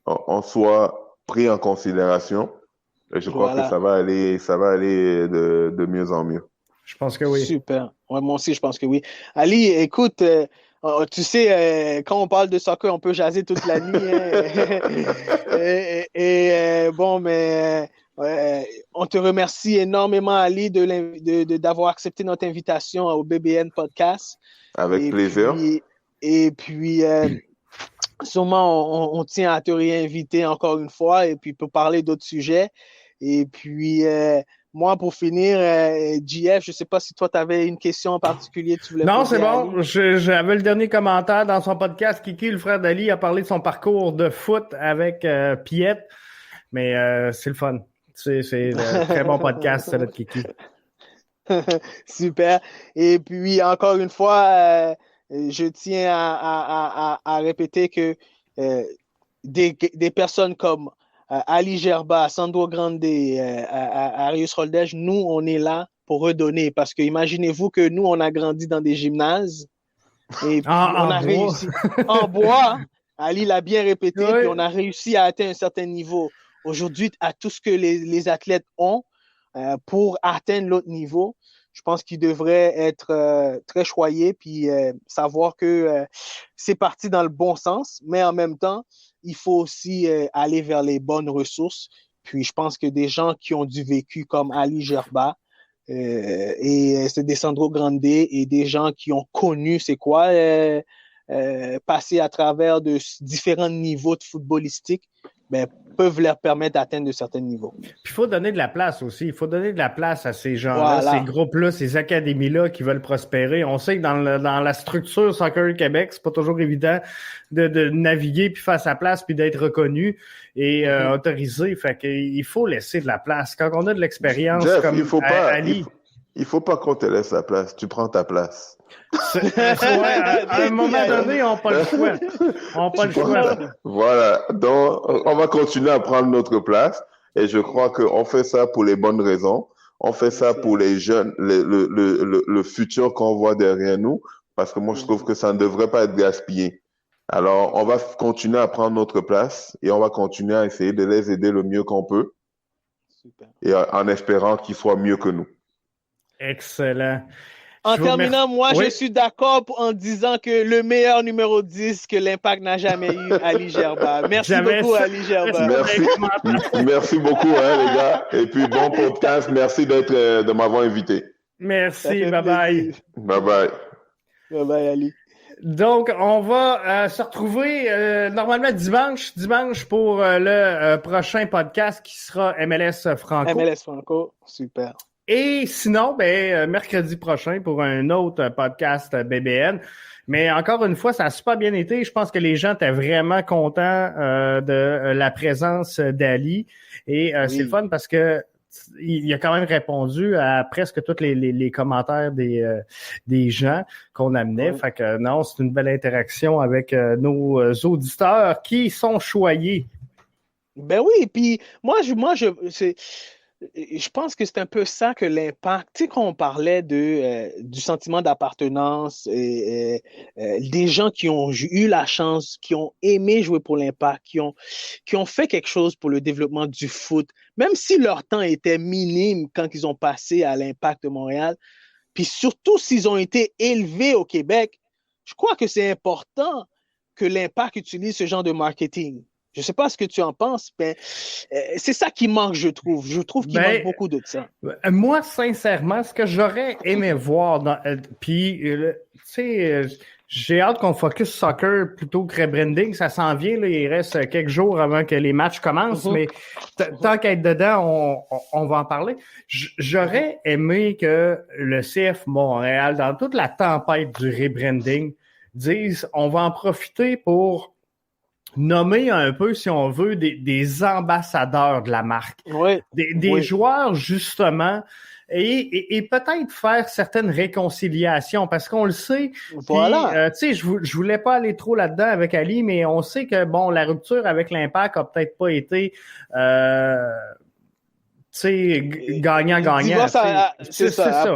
on soit pris en considération. Et je crois que ça va aller de mieux en mieux. Je pense que oui. Super. Ouais, moi aussi, je pense que oui. Ali, écoute, tu sais, quand on parle de soccer, on peut jaser toute la nuit. Bon, mais on te remercie énormément, Ali, d'avoir accepté notre invitation au BBN Podcast. Avec plaisir. Et puis, sûrement, on tient à te réinviter encore une fois et puis pour parler d'autres sujets. Et puis, moi, pour finir, JF, je ne sais pas si toi, tu avais une question en particulier que tu voulais poser. Non, c'est bon. J'avais le dernier commentaire dans son podcast. Kiki, le frère d'Ali, a parlé de son parcours de foot avec Piette. Mais c'est le fun. C'est un très bon podcast, celui de Kiki. Super. Et puis, encore une fois, je tiens à répéter que des personnes comme Ali Gerba, Sandro Grande, Arius Holdège, nous, on est là pour redonner. Parce que imaginez-vous que nous, on a grandi dans des gymnases et puis on a réussi en bois. Ali l'a bien répété, puis on a réussi à atteindre un certain niveau. Aujourd'hui, à tout ce que les athlètes ont pour atteindre l'autre niveau, je pense qu'ils devraient être très choyés puis savoir que c'est parti dans le bon sens, mais en même temps, il faut aussi aller vers les bonnes ressources. Puis je pense que des gens qui ont du vécu comme Ali Gerba et c'est des Sandro Grande et des gens qui ont connu c'est quoi passer à travers de différents niveaux de footballistique, peuvent leur permettre d'atteindre de certains niveaux. Puis il faut donner de la place aussi. Il faut donner de la place à ces gens-là, ces groupes-là, ces académies-là qui veulent prospérer. On sait que dans la structure Soccer Québec, c'est pas toujours évident de naviguer puis faire sa place puis d'être reconnu et autorisé. Fait qu'il faut laisser de la place. Quand on a de l'expérience Jeff, comme Ali... Il faut pas qu'on te laisse la place. Tu prends ta place. À un moment donné, on n'a pas le choix. On n'a pas le choix. Voilà. Donc, on va continuer à prendre notre place. Et je crois qu'on fait ça pour les bonnes raisons. On fait ça pour les jeunes, le futur qu'on voit derrière nous. Parce que moi, je trouve que ça ne devrait pas être gaspillé. Alors, on va continuer à prendre notre place et on va continuer à essayer de les aider le mieux qu'on peut. Super. Et en espérant qu'ils soient mieux que nous. Excellent. En terminant, moi, je suis d'accord en disant que le meilleur numéro 10 que l'Impact n'a jamais eu, Ali Gerba. Merci beaucoup, Ali Gerba. Merci beaucoup, les gars. Et puis, bon podcast. Merci de m'avoir invité. Merci. Bye-bye. Bye-bye. Bye-bye, Ali. Donc, on va se retrouver normalement dimanche pour le prochain podcast qui sera MLS Franco. MLS Franco, super. Et sinon, mercredi prochain pour un autre podcast BBN. Mais encore une fois, ça a super bien été. Je pense que les gens étaient vraiment contents de la présence d'Ali. Et c'est le fun parce que il a quand même répondu à presque tous les commentaires des gens qu'on amenait. Fait que non, c'est une belle interaction avec nos auditeurs qui sont choyés. Ben oui, puis moi je pense que c'est un peu ça que l'Impact, tu sais, quand on parlait du sentiment d'appartenance et des gens qui ont eu la chance, qui ont aimé jouer pour l'Impact, qui ont fait quelque chose pour le développement du foot, même si leur temps était minime quand ils ont passé à l'Impact de Montréal, puis surtout s'ils ont été élevés au Québec, je crois que c'est important que l'Impact utilise ce genre de marketing. Je ne sais pas ce que tu en penses, mais c'est ça qui manque, je trouve. Je trouve qu'il manque beaucoup de ça. Moi, sincèrement, ce que j'aurais aimé voir, puis, tu sais, j'ai hâte qu'on focus soccer plutôt que rebranding. Ça s'en vient, là, il reste quelques jours avant que les matchs commencent, mais tant qu'à être dedans, on va en parler. J'aurais aimé que le CF Montréal, dans toute la tempête du rebranding, dise on va en profiter pour nommer un peu, si on veut, des ambassadeurs de la marque. Oui. Des joueurs, justement, et peut-être faire certaines réconciliations, parce qu'on le sait. Voilà. Tu sais, je voulais pas aller trop là-dedans avec Ali, mais on sait que, bon, la rupture avec l'Impact a peut-être pas été... gagnant-gagnant. C'est ça.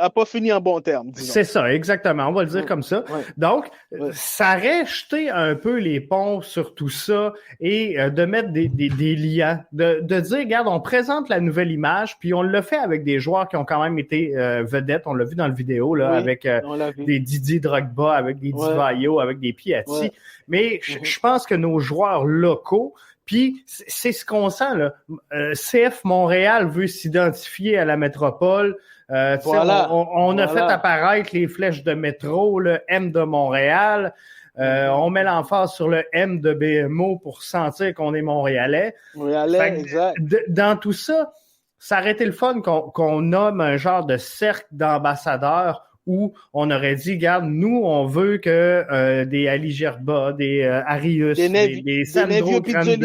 A pas fini en bon terme, disons. C'est ça, exactement. On va le dire comme ça. Donc, ça aurait jeté un peu les ponts sur tout ça et de mettre des liens, de dire, regarde, on présente la nouvelle image, puis on l'a fait avec des joueurs qui ont quand même été vedettes. On l'a vu dans le vidéo, là, avec des Didier Drogba, avec des Divayo, avec des Piatti. Mais je pense que nos joueurs locaux, puis c'est ce qu'on sent, là. CF Montréal veut s'identifier à la métropole. On a fait apparaître les flèches de métro, le M de Montréal. On met l'emphase sur le M de BMO pour sentir qu'on est Montréalais. Exact. Dans tout ça, ça aurait été le fun qu'on nomme un genre de cercle d'ambassadeurs où on aurait dit, regarde, nous, on veut que des Ali Gerba, des Arius, des Sandro Grande,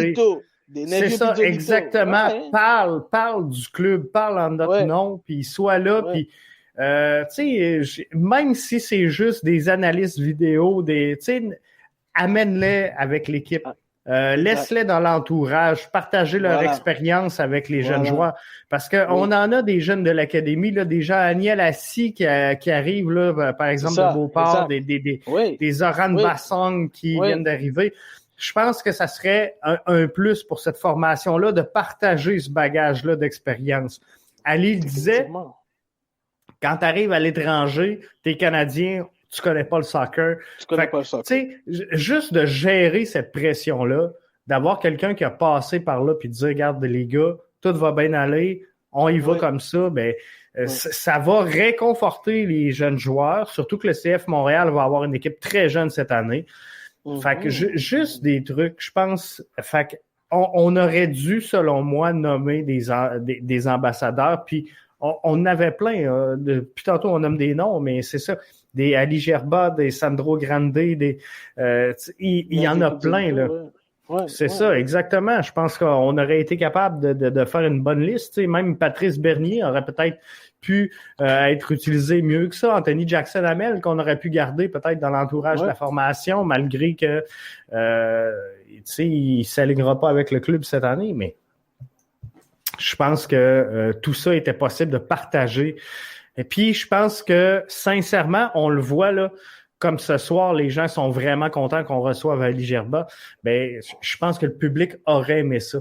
c'est ça, exactement, parle du club, parle en notre nom, puis soit là, puis tu sais, même si c'est juste des analystes vidéo, tu sais, amène-les avec l'équipe. Laisse-les dans l'entourage, partager leur expérience avec les jeunes joueurs. Parce que on en a des jeunes de l'académie, là, des gens, Aniel Assis qui arrivent, là, par exemple, de Beauport, des Zoran Bassong qui viennent d'arriver. Je pense que ça serait un plus pour cette formation-là de partager ce bagage-là d'expérience. Ali le disait, quand tu arrives à l'étranger, t'es Canadien, tu connais pas le soccer. Tu sais, juste de gérer cette pression-là, d'avoir quelqu'un qui a passé par là puis de dire, regarde les gars, tout va bien aller, on y va comme ça, ça va réconforter les jeunes joueurs, surtout que le CF Montréal va avoir une équipe très jeune cette année. Fait que juste des trucs, je pense, fait que on aurait dû, selon moi, nommer des ambassadeurs, puis on avait plein. Depuis tantôt, on nomme des noms, mais c'est ça. Des Ali Gerba, des Sandro Grande, il y en a plein, là. C'est ça, exactement. Je pense qu'on aurait été capable de faire une bonne liste. Tu sais, même Patrice Bernier aurait peut-être pu être utilisé mieux que ça. Anthony Jackson-Hamel, qu'on aurait pu garder peut-être dans l'entourage de la formation, malgré que tu sais, il ne s'alignera pas avec le club cette année. Mais je pense que tout ça était possible de partager. Et puis, je pense que, sincèrement, on le voit là, comme ce soir, les gens sont vraiment contents qu'on reçoive Ali Gerba. Ben, je pense que le public aurait aimé ça,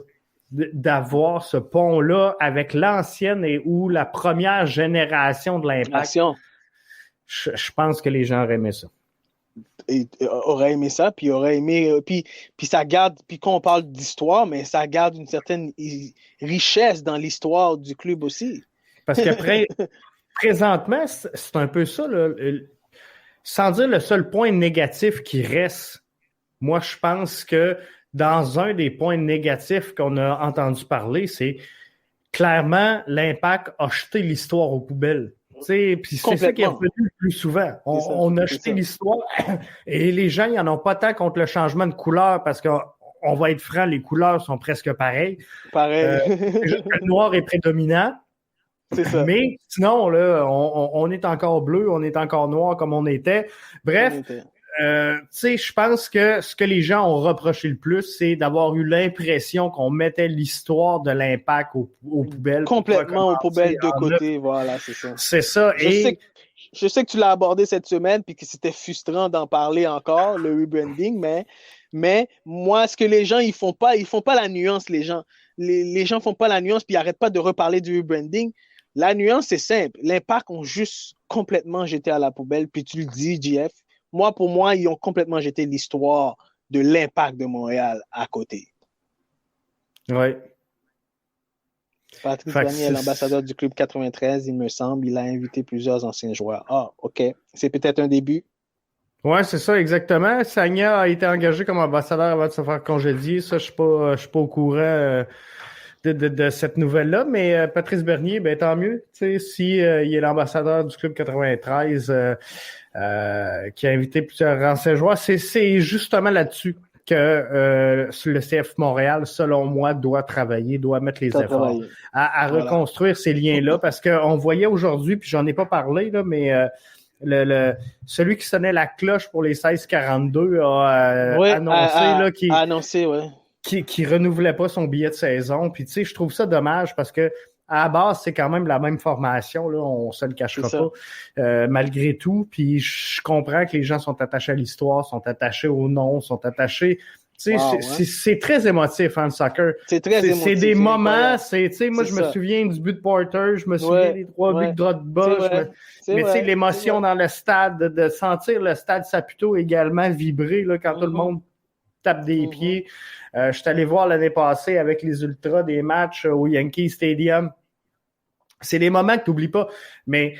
d'avoir ce pont-là avec l'ancienne et ou la première génération de l'Impact. Je pense que les gens auraient aimé ça. Aurait aimé ça, puis aurait aimé, puis ça garde, puis quand on parle d'histoire, mais ça garde une certaine richesse dans l'histoire du club aussi. Parce qu'après, présentement, c'est un peu ça, là. Sans dire le seul point négatif qui reste, moi, je pense que dans un des points négatifs qu'on a entendu parler, c'est clairement l'Impact a jeté l'histoire aux poubelles. Puis c'est ça qui est revenu le plus souvent. On a jeté l'histoire et les gens, ils n'en ont pas tant contre le changement de couleur parce qu'on va être franc, les couleurs sont presque pareilles. C'est juste que le noir est prédominant. C'est ça. Mais sinon, là, on est encore bleu, on est encore noir comme on était. Bref, tu sais, je pense que ce que les gens ont reproché le plus, c'est d'avoir eu l'impression qu'on mettait l'histoire de l'Impact aux poubelles. Complètement aux poubelles de côté, voilà, c'est ça. C'est ça. Je sais que tu l'as abordé cette semaine puis que c'était frustrant d'en parler encore, le rebranding, mais moi, ce que les gens, ils font pas la nuance, les gens. Les gens font pas la nuance puis ils n'arrêtent pas de reparler du rebranding. La nuance, c'est simple. L'Impact ont juste complètement jeté à la poubelle. Puis tu le dis, JF. Pour moi, ils ont complètement jeté l'histoire de l'Impact de Montréal à côté. Oui. Patrice Bernier est l'ambassadeur du Club 93, il me semble. Il a invité plusieurs anciens joueurs. Ah, OK. C'est peut-être un début. Oui, c'est ça, exactement. Sagna a été engagé comme ambassadeur avant de se faire congédier. Ça, je suis pas au courant de cette nouvelle-là, mais Patrice Bernier, ben tant mieux, tu sais, si il est l'ambassadeur du Club 93 qui a invité plusieurs anciens joueurs, c'est justement là-dessus que le CF Montréal, selon moi, doit travailler, doit mettre les efforts à reconstruire ces liens-là, parce qu'on voyait aujourd'hui, puis j'en ai pas parlé, là, mais celui qui sonnait la cloche pour les 16-42 a annoncé qui renouvelait pas son billet de saison. Puis tu sais, je trouve ça dommage parce que à la base, c'est quand même la même formation, là, on se le cachera pas, malgré tout. Puis je comprends que les gens sont attachés à l'histoire, sont attachés au nom, sont attachés. Tu sais, c'est très émotif, hein, le soccer. C'est très émotif. C'est des moments, tu sais, moi, je me souviens du but de Porter, je me souviens des 3 buts de Drogba, mais tu sais, l'émotion dans le stade, de sentir le stade Saputo également vibrer, là, quand tout le monde tape des pieds. Je suis allé voir l'année passée avec les Ultras des matchs au Yankee Stadium. C'est des moments que tu n'oublies pas, mais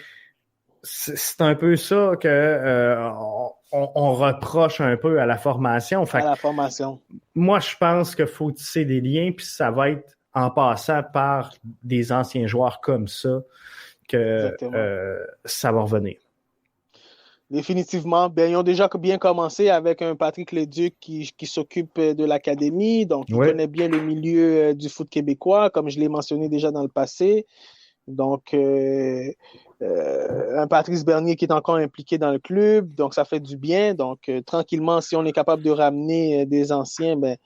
c'est un peu ça que on reproche un peu à la formation. Fait à la formation. Moi, je pense qu'il faut tisser des liens, puis ça va être en passant par des anciens joueurs comme ça que ça va revenir. Définitivement. Bien, ils ont déjà bien commencé avec un Patrick Leduc qui s'occupe de l'académie, donc il connaît bien le milieu du foot québécois, comme je l'ai mentionné déjà dans le passé. Donc, un Patrice Bernier qui est encore impliqué dans le club, donc ça fait du bien. Donc, tranquillement, si on est capable de ramener des anciens, ben,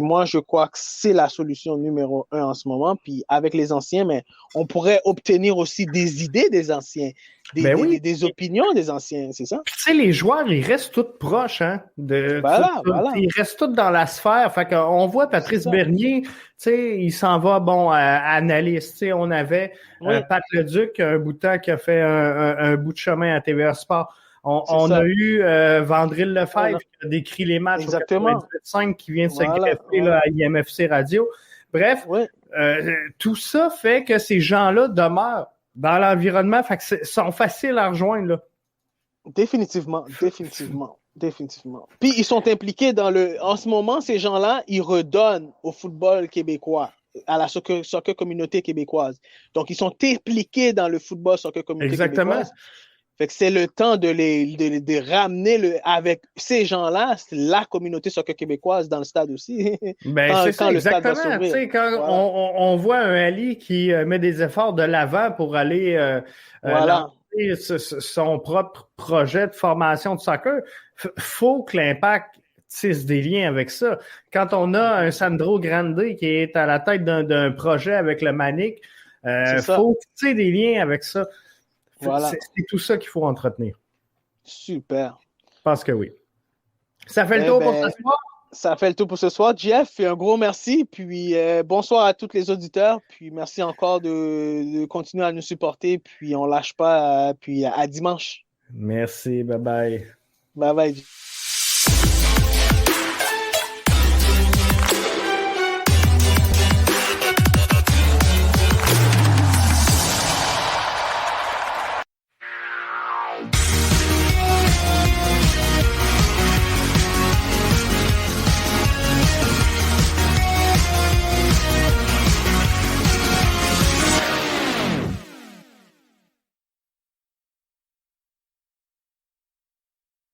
moi, je crois que c'est la solution numéro 1 en ce moment. Puis avec les anciens, mais on pourrait obtenir aussi des idées des anciens, des opinions des anciens, c'est ça? Tu sais, les joueurs, ils restent tous proches, hein? Voilà. Ils restent tous dans la sphère. Fait qu'on voit Patrice Bernier, tu sais, il s'en va, analyste. Tu sais, on avait Pat Leduc, un bout de temps, qui a fait un bout de chemin à TVA Sport. On a eu Vandril Lefebvre qui a décrit les matchs au 98.5 qui vient de se greffer là, à IMFC Radio. Bref, tout ça fait que ces gens-là demeurent dans l'environnement, fait que sont faciles à rejoindre. Là. Définitivement. Définitivement. Puis ils sont impliqués en ce moment, ces gens-là, ils redonnent au football québécois, à la soccer communauté québécoise. Donc, ils sont impliqués dans le football soccer communauté québécoise. Fait que c'est le temps de ramener avec ces gens-là, la communauté soccer québécoise dans le stade aussi. C'est ça, exactement. Tu sais, quand voilà. on voit un Ali qui met des efforts de l'avant pour aller lancer son propre projet de formation de soccer, faut que l'Impact tisse des liens avec ça. Quand on a un Sandro Grande qui est à la tête d'un projet avec le Manic, faut tisser des liens avec ça. Voilà. C'est tout ça qu'il faut entretenir. Super. Je pense que oui. Ça fait le tour pour ce soir? Ça fait le tour pour ce soir, Jeff. Un gros merci. Puis bonsoir à tous les auditeurs. Puis merci encore de continuer à nous supporter. Puis on lâche pas. Puis à dimanche. Merci. Bye bye. Bye bye.